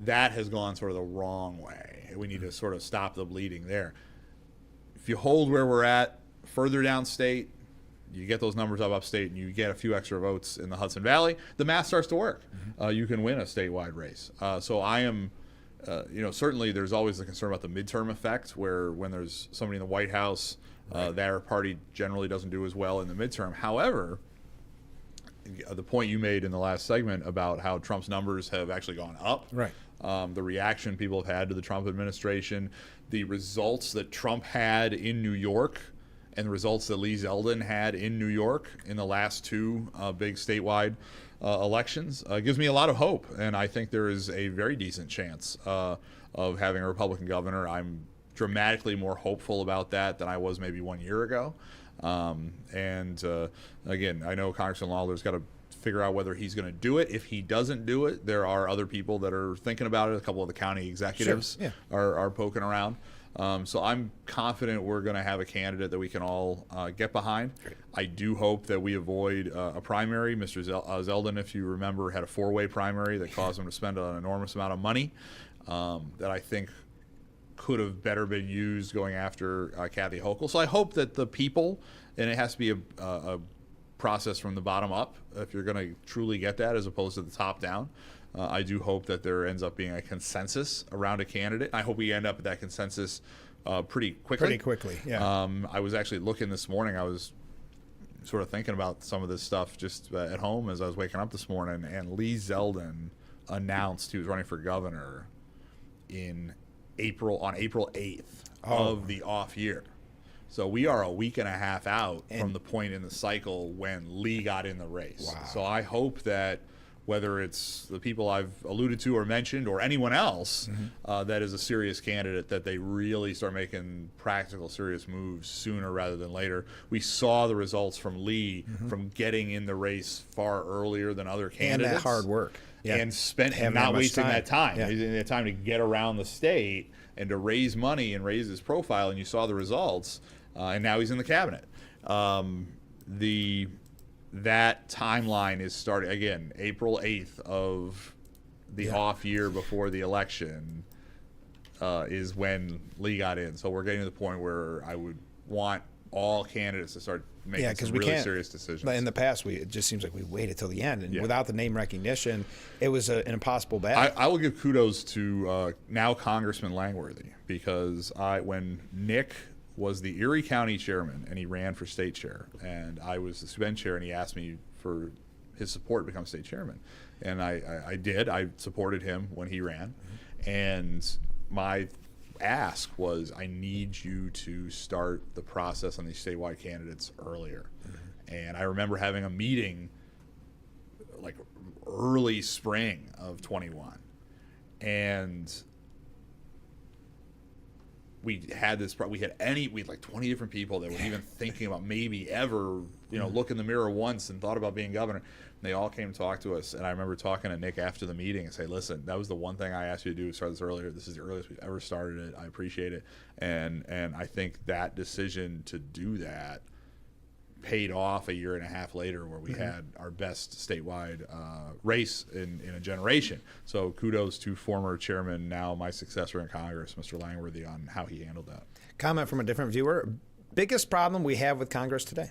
that has gone sort of the wrong way. We need to sort of stop the bleeding there. If you hold where we're at further downstate, you get those numbers up upstate, and you get a few extra votes in the Hudson Valley, the math starts to work. You can win a statewide race. So I am, certainly there's always the concern about the midterm effect, where when there's somebody in the White House, their party generally doesn't do as well in the midterm. However, the point you made in the last segment about how Trump's numbers have actually gone up, the reaction people have had to the Trump administration, the results that Trump had in New York, and the results that Lee Zeldin had in New York in the last 2 big statewide elections gives me a lot of hope. And I think there is a very decent chance of having a Republican governor. I'm dramatically more hopeful about that than I was maybe 1 year ago. Again, I know Congressman Lawler's got to figure out whether he's going to do it. If he doesn't do it, there are other people that are thinking about it. A couple of the county executives are poking around. So I'm confident we're going to have a candidate that we can all get behind. I do hope that we avoid a primary. Mr. Zeldin, if you remember, had a 4-way primary that caused him to spend an enormous amount of money that I think could have better been used going after Kathy Hochul. So I hope that the people, and it has to be a process from the bottom up if you're going to truly get that, as opposed to the top down. I do hope that there ends up being a consensus around a candidate. I hope we end up at that consensus pretty quickly. Yeah. I was actually looking this morning. I was sort of thinking about some of this stuff just at home as I was waking up this morning, and Lee Zeldin announced he was running for governor on April 8th of the off year. So we are a week and a half out from the point in the cycle when Lee got in the race. Wow. So I hope that whether it's the people I've alluded to or mentioned or anyone else that is a serious candidate, that they really start making practical, serious moves sooner rather than later. We saw the results from Lee from getting in the race far earlier than other candidates. And that hard work. And not wasting that time. Using that time to get around the state and to raise money and raise his profile, and you saw the results. And now he's in the cabinet. That timeline is starting again, April 8th of the off year before the election is when Lee got in. So we're getting to the point where I would want all candidates to start making some really serious decisions. In the past, it just seems like we waited till the end, and without the name recognition, it was an impossible battle. I will give kudos to now Congressman Langworthy, because when Nick was the Erie County chairman and he ran for state chair, and I was the Subin chair, and he asked me for his support to become state chairman, and I did. I supported him when he ran, and my ask was, I need you to start the process on these statewide candidates earlier. And I remember having a meeting like early spring of 21, and we had like 20 different people that were even thinking about maybe ever look in the mirror once and thought about being governor. They all came to talk to us, and I remember talking to Nick after the meeting and say, listen, that was the one thing I asked you to do, start this earlier. This is the earliest we've ever started it. I appreciate it. And I think that decision to do that paid off a year and a half later, where we had our best statewide race in a generation. So kudos to former chairman, now my successor in Congress, Mr. Langworthy, on how he handled that. Comment from a different viewer. Biggest problem we have with Congress today?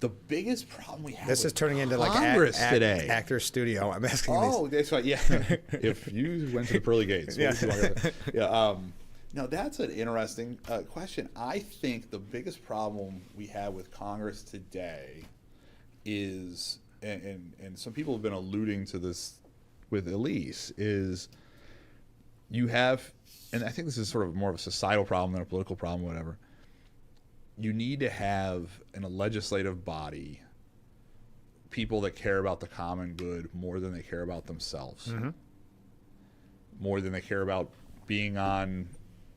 The biggest problem we have is turning into like Congress today. Actor studio. I'm asking that's right. Yeah. If you went to the pearly gates. No, that's an interesting question. I think the biggest problem we have with Congress today is, and some people have been alluding to this with Elise, is you have, and I think this is sort of more of a societal problem than a political problem, whatever. You need to have in a legislative body people that care about the common good more than they care about themselves, more than they care about being on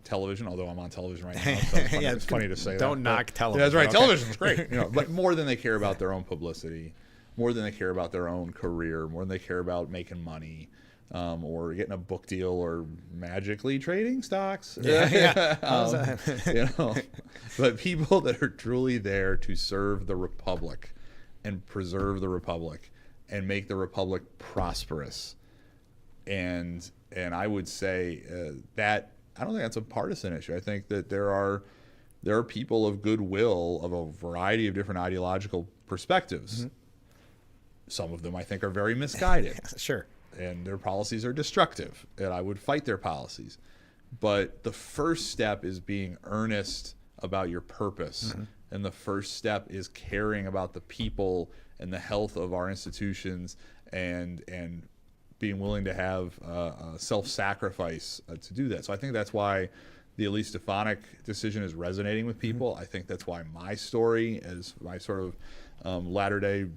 television, although I'm on television right now, so it's funny to say that. Don't knock television. That's right, television's great. But more than they care about their own publicity, more than they care about their own career, more than they care about making money, or getting a book deal, or magically trading stocks. But people that are truly there to serve the Republic and preserve the Republic and make the Republic prosperous. And I would say that I don't think that's a partisan issue. I think that there are people of goodwill of a variety of different ideological perspectives. Some of them I think are very misguided. Sure. And their policies are destructive, and I would fight their policies. But the first step is being earnest about your purpose, and the first step is caring about the people and the health of our institutions, and being willing to have self-sacrifice to do that. So I think that's why the Elise Stefanik decision is resonating with people. I think that's why my story, as my sort of latter-day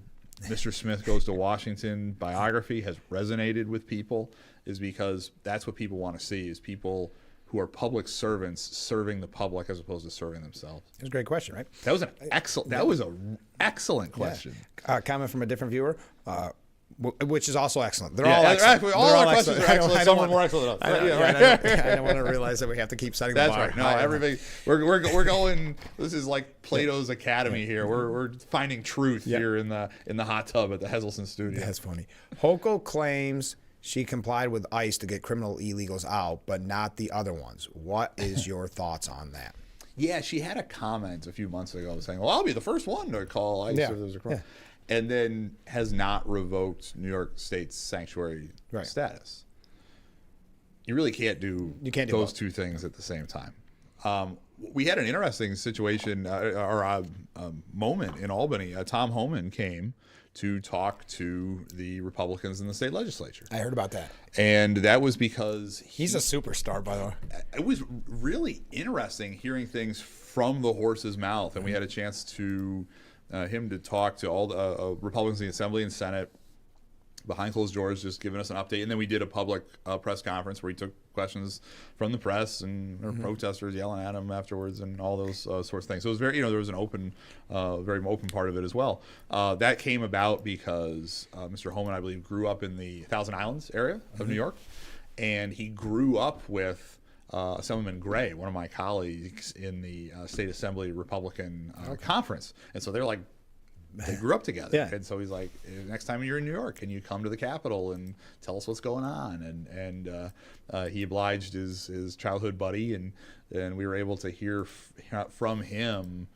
Mr. Smith Goes to Washington biography, has resonated with people, is because that's what people want to see, is people who are public servants serving the public as opposed to serving themselves. It was a great question, right? That was an excellent question. Comment from a different viewer, which is also excellent. They're all excellent. All our questions are excellent. Some are more excellent than others. I don't want to realize that we have to keep setting the bar. That's right. No, everything. We're going. This is like Plato's Academy here. We're finding truth here in the hot tub at the Heselson studio. That's funny. Hochul claims she complied with ICE to get criminal illegals out, but not the other ones. What is your thoughts on that? Yeah, she had a comment a few months ago saying, "Well, I'll be the first one to call ICE if there's a crime." And then has not revoked New York State's sanctuary status. You really can't do those two things at the same time. We had an interesting situation or moment in Albany. Tom Homan came to talk to the Republicans in the state legislature. I heard about that. And that was because he's a superstar, by the way. It was really interesting hearing things from the horse's mouth, and we had a chance to him to talk to all the Republicans in the Assembly and Senate behind closed doors, just giving us an update. And then we did a public press conference where he took questions from the press and protesters yelling at him afterwards and all those sorts of things. So it was very, there was an open, very open part of it as well. That came about because Mr. Homan, I believe, grew up in the Thousand Islands area of New York, and he grew up with Assemblyman Gray, one of my colleagues in the State Assembly Republican Conference. And so they're like they grew up together. Yeah. And so he's like, next time you're in New York, can you come to the Capitol and tell us what's going on? And he obliged his childhood buddy, and we were able to hear from him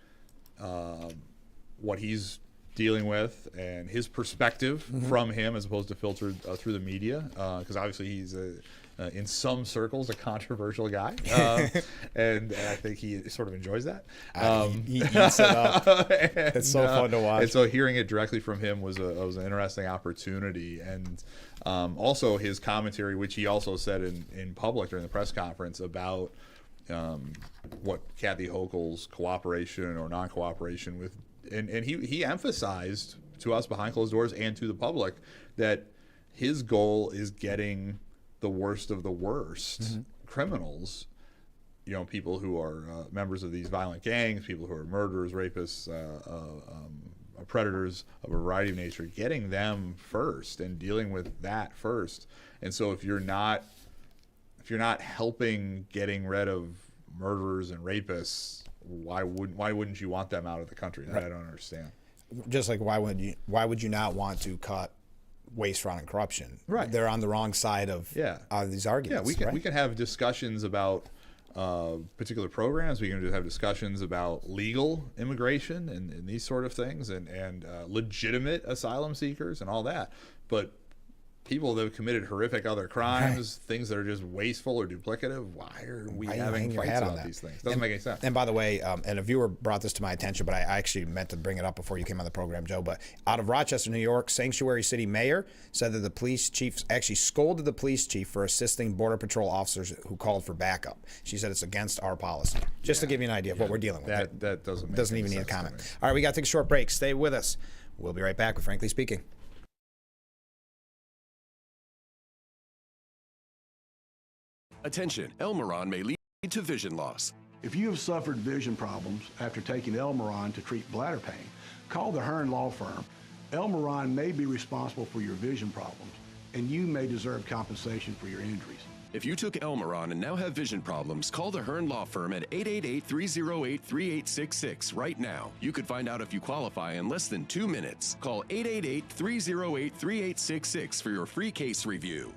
what he's dealing with and his perspective from him, as opposed to filtered through the media, because obviously he's in some circles a controversial guy, and I think he sort of enjoys that. He eats it up. It's so fun to watch. And so hearing it directly from him was an interesting opportunity, and also his commentary, which he also said in public during the press conference about what Kathy Hochul's cooperation or non-cooperation with, and he emphasized to us behind closed doors and to the public that his goal is getting the worst of the worst criminals, people who are members of these violent gangs, people who are murderers, rapists, predators of a variety of nature, getting them first and dealing with that first. And so if you're not helping getting rid of murderers and rapists, why wouldn't you want them out of the country? That I don't understand. Just like why would you not want to cut waste, fraud, and corruption? Right. They're on the wrong side of these arguments. Yeah, we can have discussions about particular programs. We can have discussions about legal immigration and these sort of things, and legitimate asylum seekers and all that. But people that have committed horrific other crimes, things that are just wasteful or duplicative, why are we having fights about these things? Doesn't make any sense. And by the way, and a viewer brought this to my attention, but I actually meant to bring it up before you came on the program, Joe, but out of Rochester, New York, Sanctuary City Mayor said that the police chief actually scolded the police chief for assisting Border Patrol officers who called for backup. She said it's against our policy. Just to give you an idea of what we're dealing with. That doesn't even need a comment. All right, we got to take a short break. Stay with us. We'll be right back with Frankly Speaking. Attention, Elmeron may lead to vision loss. If you have suffered vision problems after taking Elmeron to treat bladder pain, call the Hearn Law Firm. Elmeron may be responsible for your vision problems, and you may deserve compensation for your injuries. If you took Elmeron and now have vision problems, call the Hearn Law Firm at 888-308-3866 right now. You could find out if you qualify in less than 2 minutes. Call 888-308-3866 for your free case review.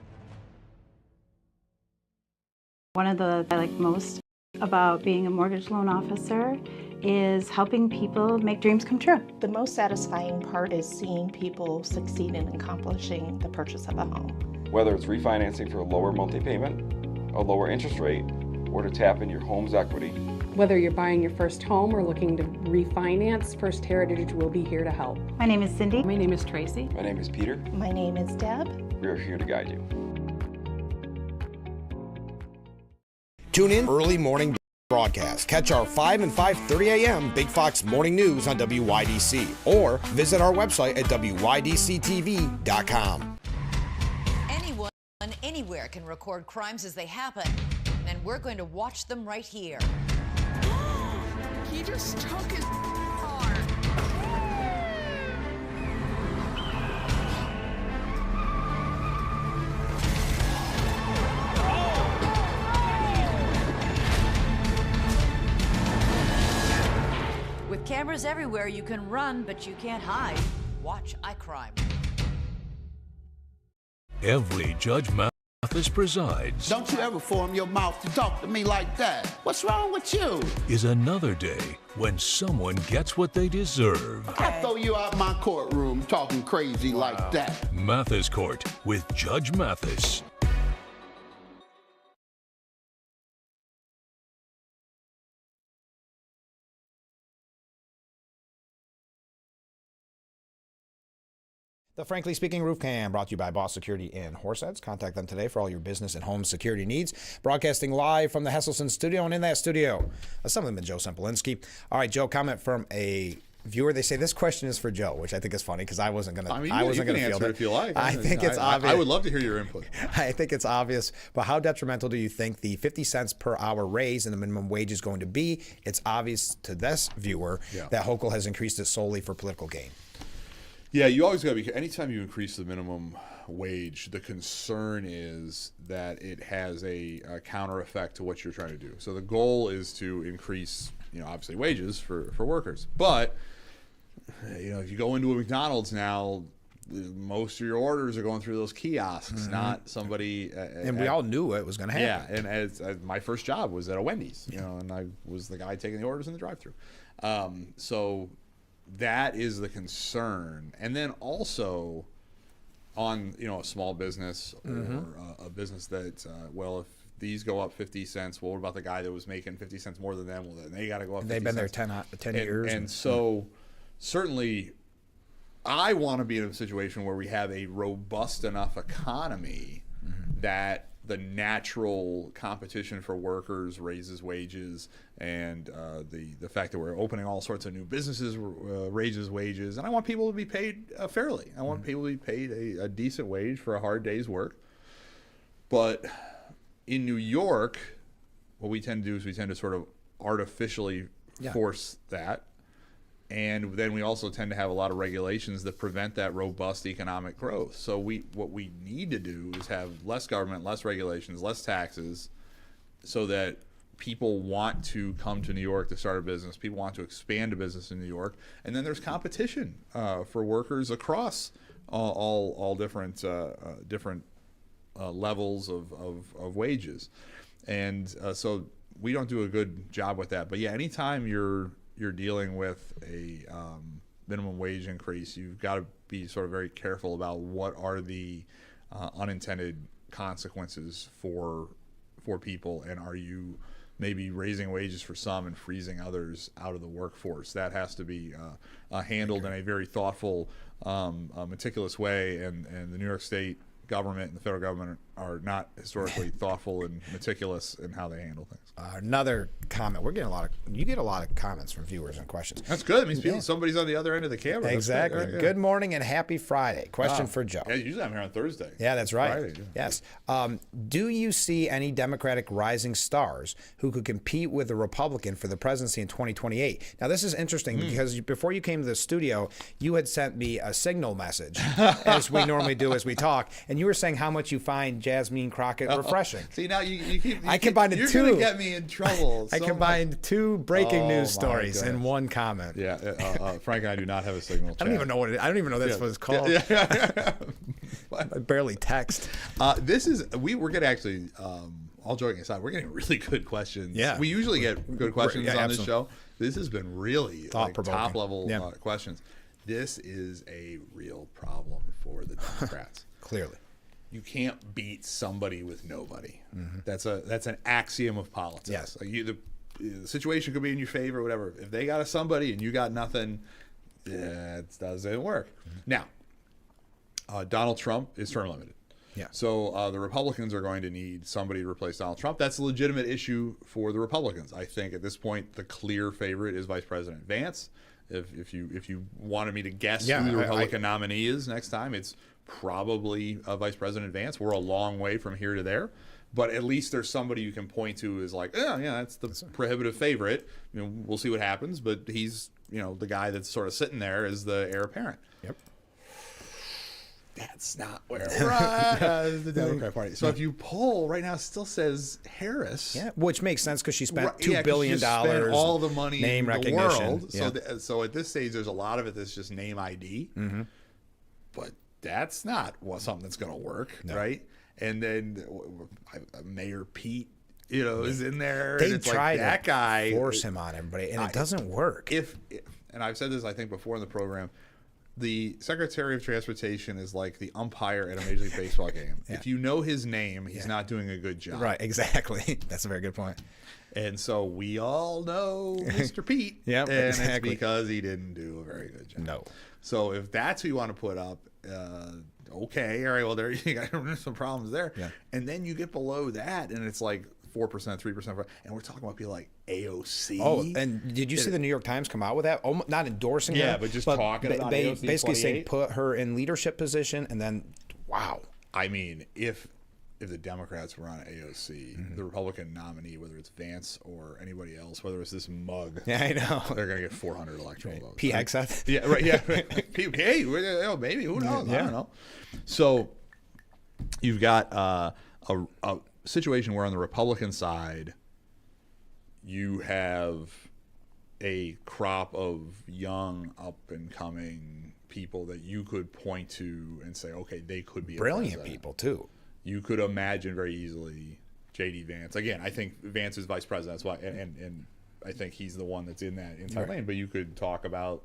One of the I like most about being a mortgage loan officer is helping people make dreams come true. The most satisfying part is seeing people succeed in accomplishing the purchase of a home. Whether it's refinancing for a lower monthly payment, a lower interest rate, or to tap in your home's equity. Whether you're buying your first home or looking to refinance, First Heritage will be here to help. My name is Cindy. My name is Tracy. My name is Peter. My name is Deb. We are here to guide you. Tune in early morning broadcast. Catch our 5 and 5:30 a.m. Big Fox Morning News on WYDC, or visit our website at WYDCTV.com. Anyone, anywhere can record crimes as they happen, and we're going to watch them right here. He just took his car. With cameras everywhere, you can run, but you can't hide. Watch iCrime. Every Judge Mathis presides Don't you ever form your mouth to talk to me like that. What's wrong with you? is another day when someone gets what they deserve. I throw you out my courtroom talking crazy like that. Mathis Court with Judge Mathis. The Frankly Speaking Roof Cam, brought to you by Boss Security in Horseheads. Contact them today for all your business and home security needs. Broadcasting live from the Hesselson studio, and in that studio, some of them Joe Sempolinski. All right, Joe, comment from a viewer. They say this question is for Joe, which I think is funny because I wasn't going to. I mean, you can answer it if you like. I think it's obvious. I would love to hear your input. I think it's obvious, but how detrimental do you think the 50 cents per hour raise in the minimum wage is going to be? It's obvious to this viewer that Hochul has increased it solely for political gain. Yeah, you always got to be. Anytime you increase the minimum wage, the concern is that it has a counter effect to what you're trying to do. So the goal is to increase, obviously wages for workers. But if you go into a McDonald's now, most of your orders are going through those kiosks, not somebody. And we all knew it was going to happen. Yeah, and as my first job was at a Wendy's, and I was the guy taking the orders in the drive-thru. So that is the concern, and then also on a small business or a business that if these go up 50 cents, well, what about the guy that was making 50 cents more than them? Well, then they got to go up 50 They've been cents. there 10 years. And so certainly I want to be in a situation where we have a robust enough economy that the natural competition for workers raises wages, and the fact that we're opening all sorts of new businesses raises wages. And I want people to be paid fairly. I want people to be paid a decent wage for a hard day's work. But in New York, what we tend to do is we tend to sort of artificially force that. And then we also tend to have a lot of regulations that prevent that robust economic growth. So what we need to do is have less government, less regulations, less taxes, so that people want to come to New York to start a business. People want to expand a business in New York. And then there's competition for workers across all different levels of wages. And so we don't do a good job with that. But yeah, anytime you're dealing with a minimum wage increase, you've got to be sort of very careful about what are the unintended consequences for people, and are you maybe raising wages for some and freezing others out of the workforce. That has to be handled in a very thoughtful, meticulous way, and the New York State government and the federal government are not historically thoughtful and meticulous in how they handle things. Another comment. You get a lot of comments from viewers and questions. That's good. It means somebody's on the other end of the camera. Exactly. Good. Good morning and happy Friday. Question for Joe. Yeah, usually I'm here on Thursday. Yeah, that's right. Friday, yeah. Yes. Do you see any Democratic rising stars who could compete with a Republican for the presidency in 2028? Now, this is interesting because before you came to the studio, you had sent me a signal message, as we normally do as we talk, and you were saying how much you find Jasmine Crockett refreshing. See, now you keep. I combined you're two. You're going to get me in trouble. I combined two breaking news stories in one comment. Yeah, Frank and I do not have a signal chat. I don't even know what I don't even know that's what it's called. Yeah. I barely text. We're getting actually, all joking aside, we're getting really good questions. Yeah. We usually get good questions on this absolutely. show. This has been really top level Yeah. questions. This is a real problem for the Democrats. Clearly. You can't beat somebody with nobody. That's an axiom of politics. Yes. Like the situation could be in your favor, whatever. If they got somebody and you got nothing, it doesn't work. Now, Donald Trump is term limited. Yeah. So the Republicans are going to need somebody to replace Donald Trump. That's a legitimate issue for the Republicans. I think at this point the clear favorite is Vice President Vance. If you wanted me to guess who the Republican nominee is next time, it's probably Vice President Vance. We're a long way from here to there, but at least there's somebody you can point to as like, that's the prohibitive favorite. We'll see what happens, but he's the guy that's sort of sitting there as the heir apparent. Yep. That's not where we're at. The Democrat Party. So if you poll right now, it still says Harris. Yeah, which makes sense because she spent $2 billion, all the money name in the recognition. world. Yeah. So at this stage, there's a lot of it that's just name ID. But that's not something that's going to work, right? And then Mayor Pete, is in there. They and it's try like that guy force him on everybody, and it doesn't work. And I've said this, I think, before in the program. The Secretary of Transportation is like the umpire at a Major League Baseball game. Yeah. If you know his name, he's not doing a good job. Right, exactly. That's a very good point. And so we all know Mr. Pete. Yep, and exactly. it's because he didn't do a very good job. No. So if that's who you want to put up, okay, all right, well, there you got some problems there. Yeah. And then you get below that, and it's like 4%, 3%, and we're talking about people like AOC. Oh, and did you see the New York Times come out with that? Not endorsing her. Yeah, but just talking about AOC basically saying 28? put her in leadership position, and then, wow. I mean, if the Democrats were on AOC, the Republican nominee, whether it's Vance or anybody else, whether it's this mug, yeah, I know, they're going to get 400 electoral votes. Pete Hegseth? Yeah, right. Yeah, hey, maybe, who knows? I don't know. So you've got a situation where on the Republican side, you have a crop of young, up-and-coming people that you could point to and say, okay, they could be brilliant people, too. You could imagine very easily J.D. Vance. Again, I think Vance is vice president. That's why, and I think he's the one that's in that inside lane. But you could talk about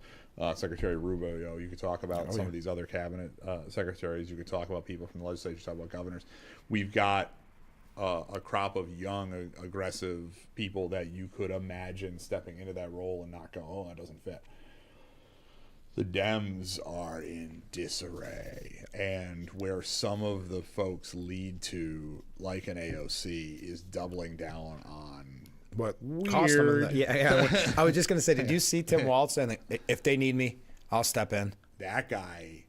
Secretary Rubio. You could talk about some of these other cabinet secretaries. You could talk about people from the legislature, talk about governors. We've got a crop of young, aggressive people that you could imagine stepping into that role and not go, oh, that doesn't fit. The Dems are in disarray, and where some of the folks lead to, like an AOC, is doubling down on what cost them. Yeah. I was just going to say, did you see Tim Walz saying, if they need me, I'll step in? That guy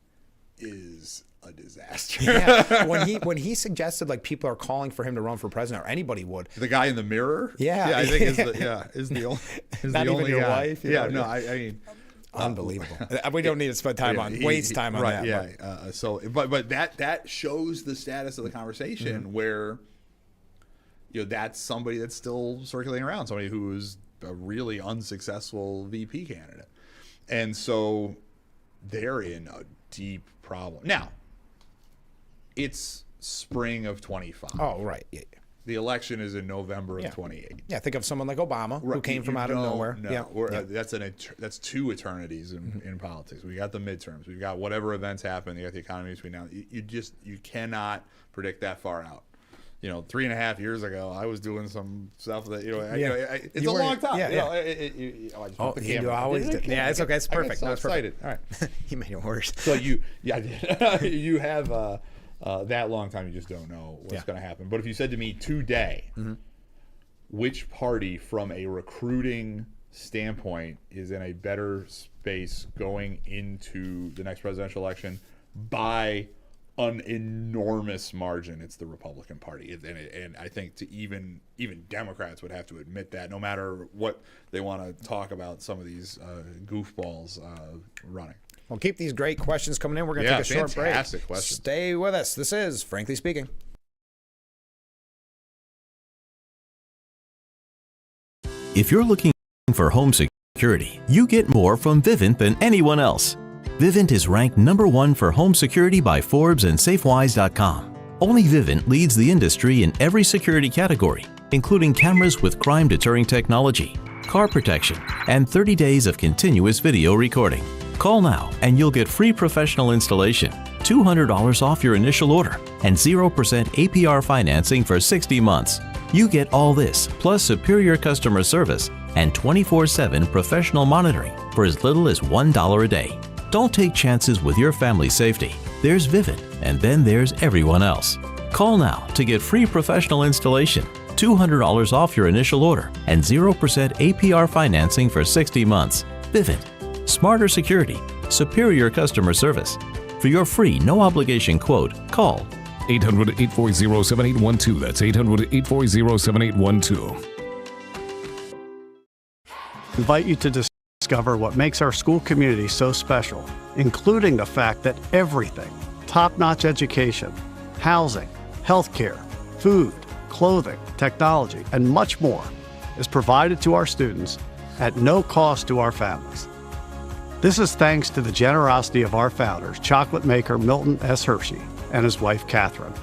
is a disaster. Yeah. When he suggested like people are calling for him to run for president, or anybody would. The guy in the mirror. Yeah, I think is the only. Not even your guy. wife. Yeah, no, I mean. Unbelievable. We don't need to spend time on waste time on that. Yeah. But that shows the status of the conversation where, that's somebody that's still circulating around, somebody who is a really unsuccessful VP candidate, and so they're in a deep problem now. It's spring of 25. Oh, right. Yeah. The election is in November of 28. Yeah, think of someone like Obama who came from out of nowhere. No, that's two eternities in politics. We got the midterms. We've got whatever events happen. You got the economy between now. You cannot predict that far out. 3.5 years ago, I was doing some stuff that it's a long time. You always did. Yeah, it's okay. It's perfect. I got so excited. All right, you made it worse. So you have. That long time, you just don't know what's going to happen. But if you said to me today, which party from a recruiting standpoint is in a better space going into the next presidential election by an enormous margin, it's the Republican Party. And I think even Democrats would have to admit that, no matter what they want to talk about some of these goofballs running. Well, keep these great questions coming in. We're going to take a short break. Fantastic questions. Stay with us. This is Frankly Speaking. If you're looking for home security, you get more from Vivint than anyone else. Vivint is ranked #1 for home security by Forbes and SafeWise.com. Only Vivint leads the industry in every security category, including cameras with crime-deterring technology, car protection, and 30 days of continuous video recording. Call now and you'll get free professional installation, $200 off your initial order, and 0% APR financing for 60 months. You get all this, plus superior customer service and 24/7 professional monitoring for as little as $1 a day. Don't take chances with your family's safety. There's Vivint, and then there's everyone else. Call now to get free professional installation, $200 off your initial order, and 0% APR financing for 60 months. Vivint. Smarter security, superior customer service. For your free, no-obligation quote, call 800-840-7812. That's 800-840-7812. Invite you to discover what makes our school community so special, including the fact that everything, top-notch education, housing, healthcare, food, clothing, technology, and much more is provided to our students at no cost to our families. This is thanks to the generosity of our founders, chocolate maker Milton S. Hershey and his wife, Catherine.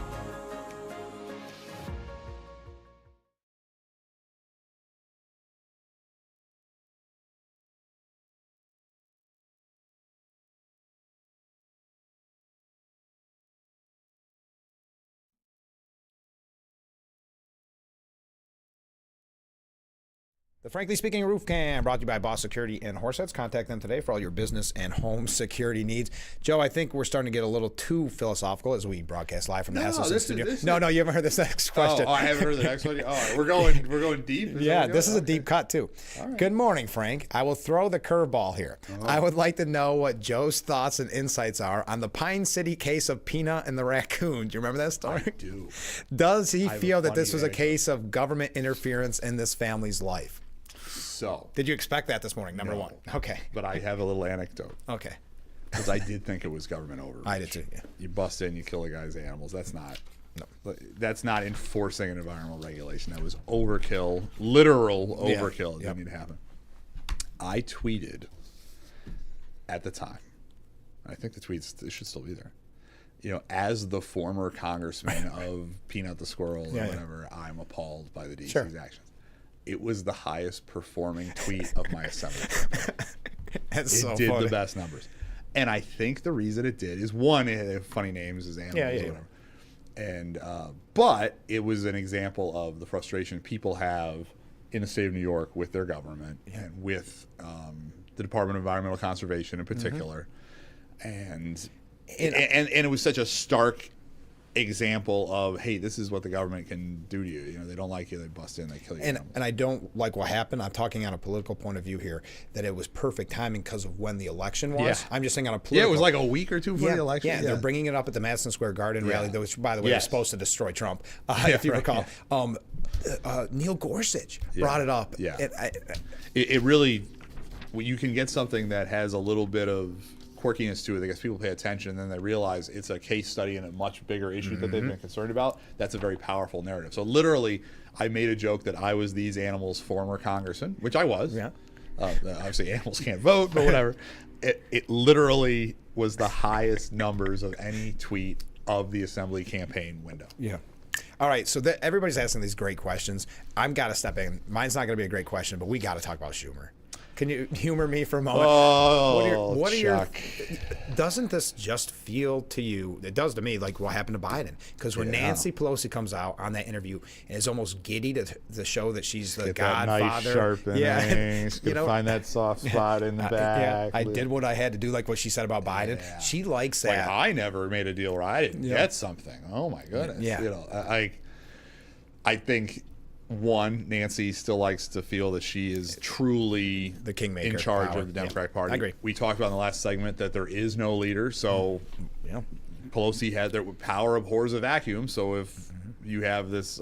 The Frankly Speaking Roof Cam, brought to you by Boss Security in Horseheads. Contact them today for all your business and home security needs. Joe, I think we're starting to get a little too philosophical as we broadcast live from the Heselson studio. No, you haven't heard this next question. Oh, I haven't heard the next one. Oh, we're going deep. This is a deep cut too. Right. Good morning, Frank. I will throw the curveball here. Oh. I would like to know what Joe's thoughts and insights are on the Pine City case of Peanut and the raccoon. Do you remember that story? I do. Does he feel that this was a case of government interference in this family's life? So, did you expect that this morning? Number one. Okay. But I have a little anecdote. Okay. Because I did think it was government overreach. I did too. Yeah. You bust in, you kill a guy's animals. That's not enforcing an environmental regulation. That was overkill, literal overkill. It didn't need to happen. I tweeted at the time, I think the tweets should still be there, you know, as the former congressman of Peanut the Squirrel or whatever, I'm appalled by the DC's actions. It was the highest performing tweet of my assembly campaign. It did funny. the best numbers. And I think the reason it did is, one, it had funny names as animals or whatever. And but it was an example of the frustration people have in the state of New York with their government and with the Department of Environmental Conservation in particular. And it was such a stark example of, hey, this is what the government can do to you. You know, they don't like you, they bust in, they kill you. And I don't like what happened. I'm talking on a political point of view here, that it was perfect timing because of when the election was. Yeah. I'm just saying on a political. Yeah, it was like a week or two before the election. Yeah, they're bringing it up at the Madison Square Garden rally, which, by the way, was supposed to destroy Trump, if you recall. Neil Gorsuch brought it up. Yeah. It really, you can get something that has a little bit of quirkiness to it. I guess people pay attention, and then they realize it's a case study in a much bigger issue that they've been concerned about. That's a very powerful narrative. So literally, I made a joke that I was these animals' former congressman, which I was. Yeah. Obviously, animals can't vote, but whatever. It literally was the highest numbers of any tweet of the assembly campaign window. Yeah. All right, so everybody's asking these great questions. I've got to step in. Mine's not going to be a great question, but we got to talk about Schumer. Can you humor me for a moment? Oh, what are your doesn't this just feel to you, it does to me, like what happened to Biden? Because when Nancy Pelosi comes out on that interview and is almost giddy to show that she's the godfather. That knife sharpening, you know, find that soft spot in the back. I did what I had to do, like what she said about Biden. She likes that. Like, I never made a deal where I didn't get something. Oh my goodness. Yeah. You know, I think, one, Nancy still likes to feel that she is truly the kingmaker in charge of the Democratic Party. I agree. We talked about in the last segment that there is no leader, so Pelosi had their power abhors a vacuum. So if you have this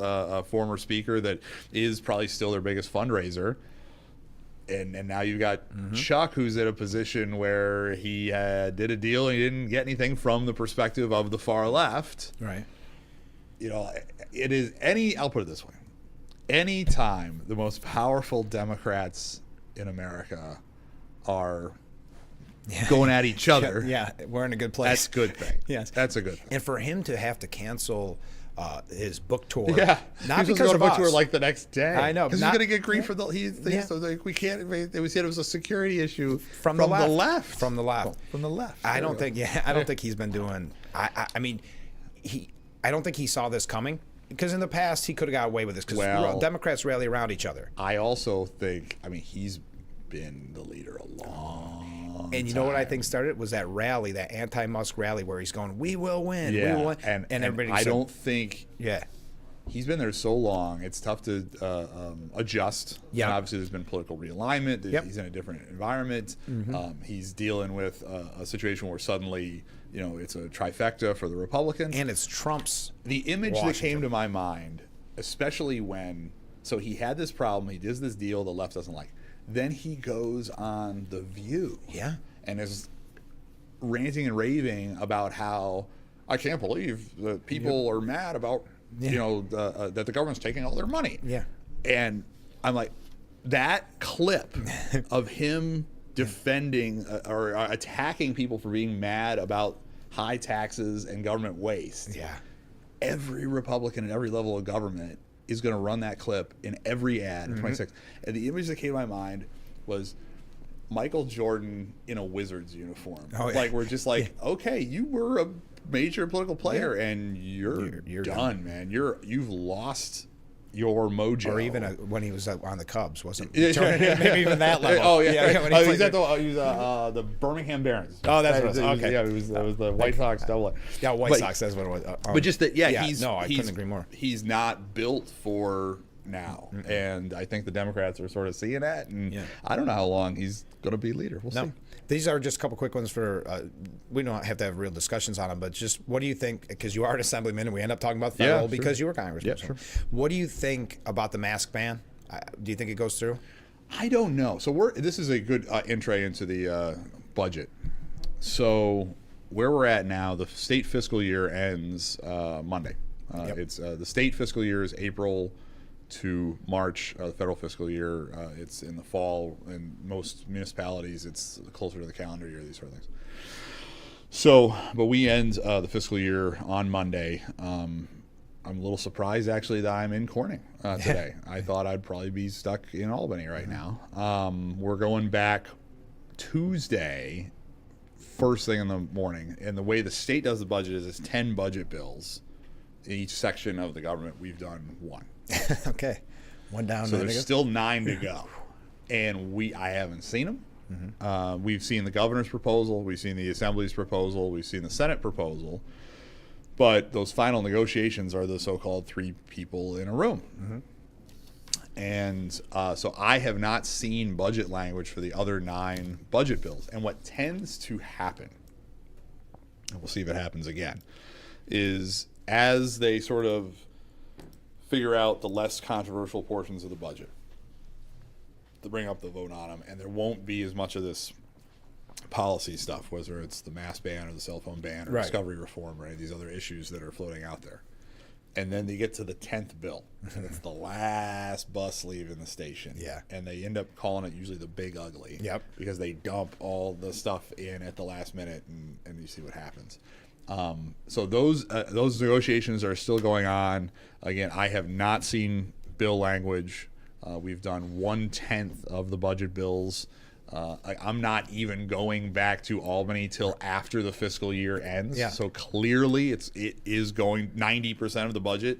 former speaker that is probably still their biggest fundraiser, and now you've got Chuck, who's in a position where he did a deal and he didn't get anything from the perspective of the far left. Right. You know, it is I'll put it this way. Anytime the most powerful Democrats in America are going at each other, we're in a good place. That's a good thing. Yes, that's a good thing. And for him to have to cancel his book tour, not because go to of book us. tour like the next day. I know, because he's going to get grief for the. So like, we can't. They said it was a security issue from the left. From the left. I don't think. I don't think he's been doing. I mean, I don't think he saw this coming. Because in the past, he could have got away with this because Democrats rally around each other. I also think, he's been the leader a long time. And you know what I think started? Was that rally, that anti-Musk rally where he's going, we will win, we will win. And everybody I don't think he's been there so long, it's tough to adjust. Yeah. Obviously, there's been political realignment. He's in a different environment. He's dealing with a situation where suddenly, you know, it's a trifecta for the Republicans. And it's Trump's The image Washington. that came to my mind, especially so he had this problem, he does this deal the left doesn't like. Then he goes on The View. Yeah. And is ranting and raving about how, I can't believe that people are mad about, you know, that the government's taking all their money. Yeah. And I'm like, that clip of him defending or attacking people for being mad about high taxes and government waste. Yeah. Every Republican at every level of government is going to run that clip in every ad in 26. And the image that came to my mind was Michael Jordan in a Wizards uniform. Like, we're just like, okay, you were a major political player and you're done, man. You've lost your mojo. Or even when he was on the Cubs, wasn't he? Maybe even that level. Oh, yeah. He was at the Birmingham Barons. Oh, that's what it was. Okay. Yeah, it was the White Sox double. Yeah, White Sox, that's what it was. But just that, I couldn't agree more. He's not built for now. And I think the Democrats are sort of seeing that. And I don't know how long he's going to be leader. We'll see. These are just a couple quick ones for, we don't have to have real discussions on them, but just what do you think, because you are an assemblyman and we end up talking about federal because you were congressman. Yeah, sure. What do you think about the mask ban? Do you think it goes through? I don't know. So this is a good entry into the budget. So where we're at now, the state fiscal year ends Monday. It's the state fiscal year is April to March, the federal fiscal year. It's in the fall. In most municipalities, it's closer to the calendar year, these sort of things. So, but we end the fiscal year on Monday. I'm a little surprised, actually, that I'm in Corning today. I thought I'd probably be stuck in Albany right now. We're going back Tuesday, first thing in the morning. And the way the state does the budget is it's 10 budget bills. In each section of the government, we've done one. Okay. One down. So there's still 9 to go. And I haven't seen them. Mm-hmm. We've seen the governor's proposal. We've seen the assembly's proposal. We've seen the Senate proposal. But those final negotiations are the so-called 3 people in a room. Mm-hmm. And so I have not seen budget language for the other 9 budget bills. And what tends to happen, and we'll see if it happens again, is as they sort of figure out the less controversial portions of the budget, to bring up the vote on them, and there won't be as much of this policy stuff, whether it's the mask ban or the cell phone ban or discovery reform or any of these other issues that are floating out there. And then they get to the 10th bill, and it's the last bus leaving the station. Yeah. And they end up calling it usually the big ugly. Yep. Because they dump all the stuff in at the last minute, and you see what happens. So those negotiations are still going on. Again, I have not seen bill language. We've done 1/10 of the budget bills. I'm not even going back to Albany till after the fiscal year ends. Yeah. So clearly, it is going 90% of the budget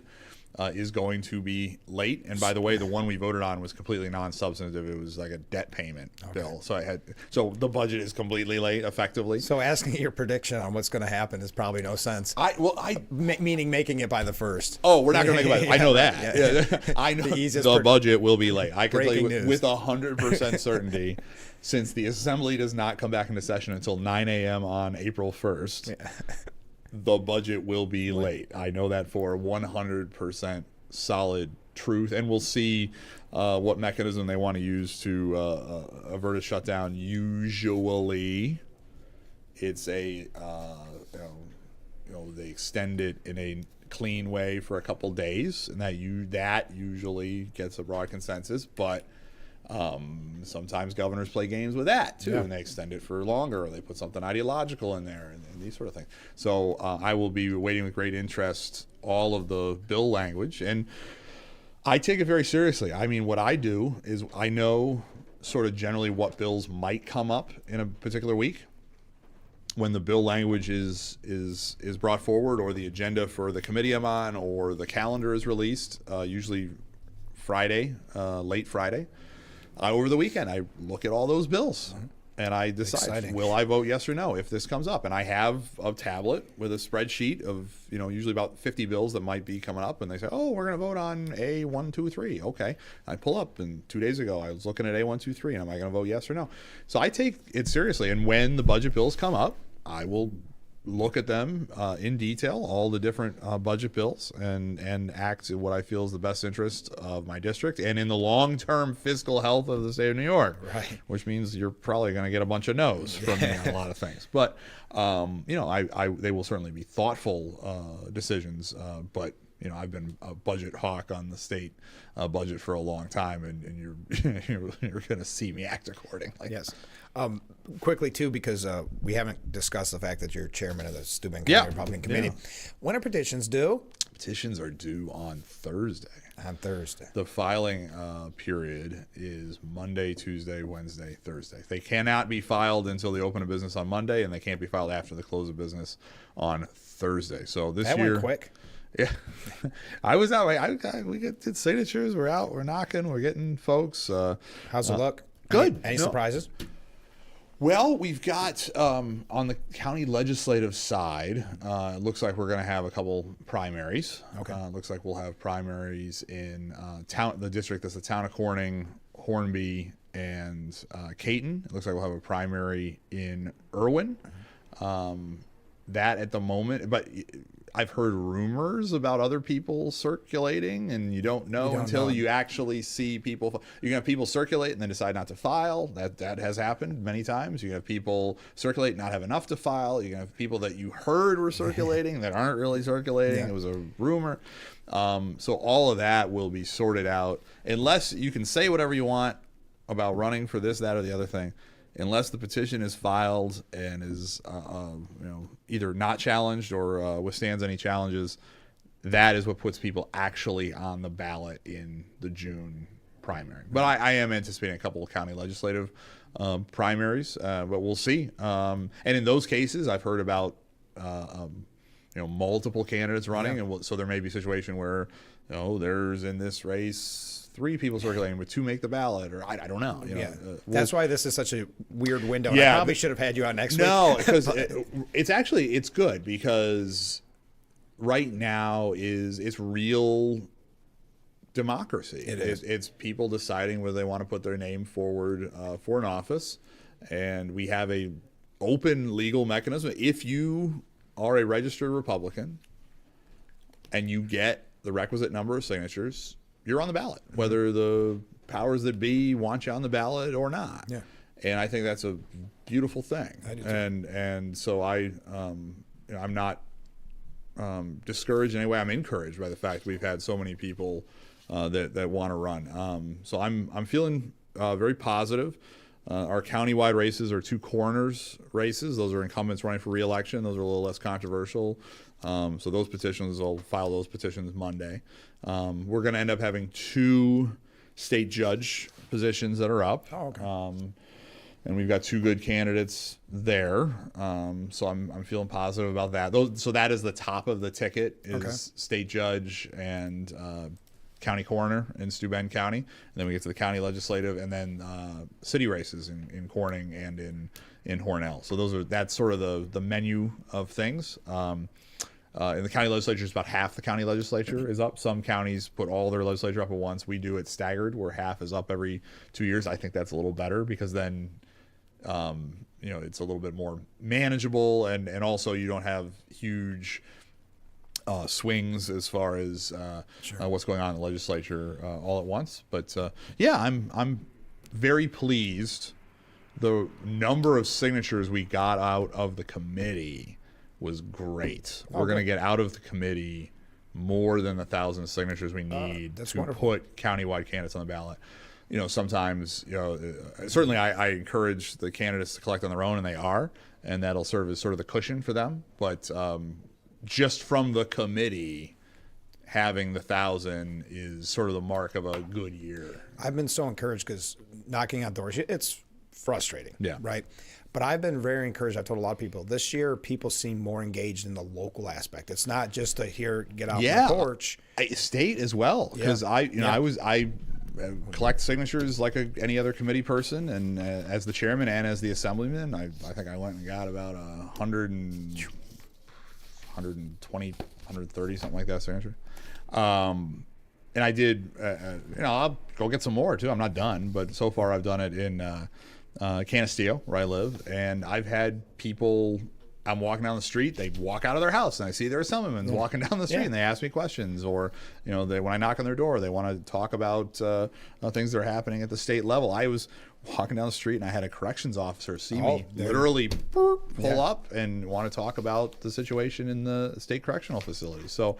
is going to be late. And by the way, the one we voted on was completely non-substantive. It was like a debt payment bill. So the budget is completely late, effectively. So asking your prediction on what's going to happen is probably no sense. Meaning making it by the 1st. Oh, we're not going to make it by. I know that. Yeah. I know the budget will be late. I can tell you news. with 100% certainty, since the assembly does not come back into session until 9 a.m. on April 1st. Yeah. The budget will be late. I know that for 100% solid truth, and we'll see what mechanism they want to use to avert a shutdown. Usually, it's they extend it in a clean way for a couple days, and that usually gets a broad consensus. But sometimes governors play games with that too, and they extend it for longer, or they put something ideological in there, and these sort of things. So I will be waiting with great interest all of the bill language, and I take it very seriously. I mean, what I do is I know sort of generally what bills might come up in a particular week when the bill language is brought forward, or the agenda for the committee I'm on, or the calendar is released, usually Friday, late Friday. Over the weekend, I look at all those bills, and I decide, will I vote yes or no if this comes up? And I have a tablet with a spreadsheet of, usually about 50 bills that might be coming up, and they say, oh, we're going to vote on A1, 2, 3. Okay. I pull up, and 2 days ago, I was looking at A1, 2, 3, and am I going to vote yes or no? So I take it seriously, and when the budget bills come up, I will look at them in detail, all the different budget bills, and act in what I feel is the best interest of my district and in the long-term fiscal health of the state of New York. Right. Which means you're probably going to get a bunch of no's from me on a lot of things. But they will certainly be thoughtful decisions. But I've been a budget hawk on the state budget for a long time, and you're going to see me act accordingly. Yes. Quickly, too, because we haven't discussed the fact that you're chairman of the Steuben County Republican Committee. Yeah. When are petitions due? Petitions are due on Thursday. On Thursday. The filing period is Monday, Tuesday, Wednesday, Thursday. They cannot be filed until the open of business on Monday, and they can't be filed after the close of business on Thursday. So this year... That went quick. Yeah. I was out. We did signatures. We're out. We're knocking. We're getting folks. How's it look? Good. Any surprises? Well, we've got on the county legislative side, it looks like we're going to have a couple primaries. Okay. Looks like we'll have primaries in the district that's the town of Corning, Hornby, and Caton. It looks like we'll have a primary in Irwin. That at the moment, but I've heard rumors about other people circulating, and you don't know until you actually see people. You can have people circulate and then decide not to file. That has happened many times. You have people circulate and not have enough to file. You can have people that you heard were circulating that aren't really circulating. It was a rumor. So all of that will be sorted out, unless you can say whatever you want about running for this, that, or the other thing. Unless the petition is filed and is either not challenged or withstands any challenges, that is what puts people actually on the ballot in the June primary. But I am anticipating a couple of county legislative primaries, but we'll see. And in those cases, I've heard about multiple candidates running, and so there may be a situation where there's in this race 3 people circulating, but 2 make the ballot, or I don't know. That's why this is such a weird window. Yeah, I probably should have had you on next week. No, because it's good, because right now it's real democracy. It's people deciding whether they want to put their name forward for an office, and we have a open legal mechanism. If you are a registered Republican and you get the requisite number of signatures, you're on the ballot, whether the powers that be want you on the ballot or not. Yeah. And I think that's a beautiful thing. I do too. And so I'm not discouraged in any way. I'm encouraged by the fact we've had so many people that want to run. So I'm feeling very positive. Our countywide races are 2 coroners races. Those are incumbents running for re-election. Those are a little less controversial. So those petitions, I'll file those petitions Monday. We're going to end up having 2 state judge positions that are up. Oh, okay. And we've got 2 good candidates there. So I'm feeling positive about that. So that is the top of the ticket, is state judge and county coroner in Steuben County. And then we get to the county legislative, and then city races in Corning and in Hornell. So that's sort of the menu of things. In the county legislature, it's about half the county legislature is up. Some counties put all their legislature up at once. We do it staggered, where half is up every 2 years. I think that's a little better, because then it's a little bit more manageable, and also you don't have huge swings as far as what's going on in the legislature all at once. But I'm very pleased. The number of signatures we got out of the committee was great. We're going to get out of the committee more than 1,000 signatures we need to put countywide candidates on the ballot. Sometimes, certainly I encourage the candidates to collect on their own, and they are, and that'll serve as sort of the cushion for them. But just from the committee, having the 1,000 is sort of the mark of a good year. I've been so encouraged, because knocking on doors, it's frustrating, right? But I've been very encouraged. I told a lot of people this year, people seem more engaged in the local aspect. It's not just to get out on the porch. State as well, because I collect signatures like any other committee person, and as the chairman and as the assemblyman, I think I went and got about 120, 130, something like that signature. And I did, I'll go get some more too. I'm not done, but so far I've done it in Canisteo, where I live, and I've had people, I'm walking down the street, they walk out of their house and I see their assemblymen walking down the street and they ask me questions, or when I knock on their door, they want to talk about things that are happening at the state level. I was walking down the street and I had a corrections officer see me literally pull up and want to talk about the situation in the state correctional facility. So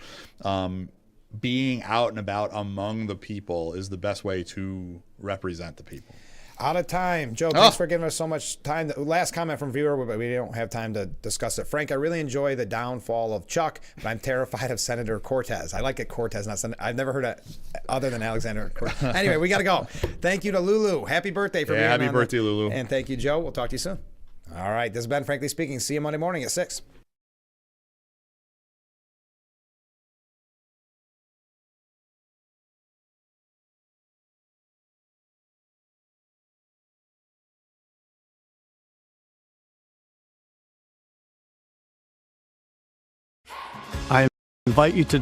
being out and about among the people is the best way to represent the people. Out of time. Joe, thanks for giving us so much time. The last comment from viewer, but we don't have time to discuss it. Frank, I really enjoy the downfall of Chuck, but I'm terrified of Senator Cortez. I like it Cortez, not Senator. I've never heard it other than Alexander Cortez. Anyway, we got to go. Thank you to Lulu. Happy birthday for being on. Happy birthday, Lulu. And thank you, Joe. We'll talk to you soon. All right. This has been Frankly Speaking. See you Monday morning at 6. I invite you to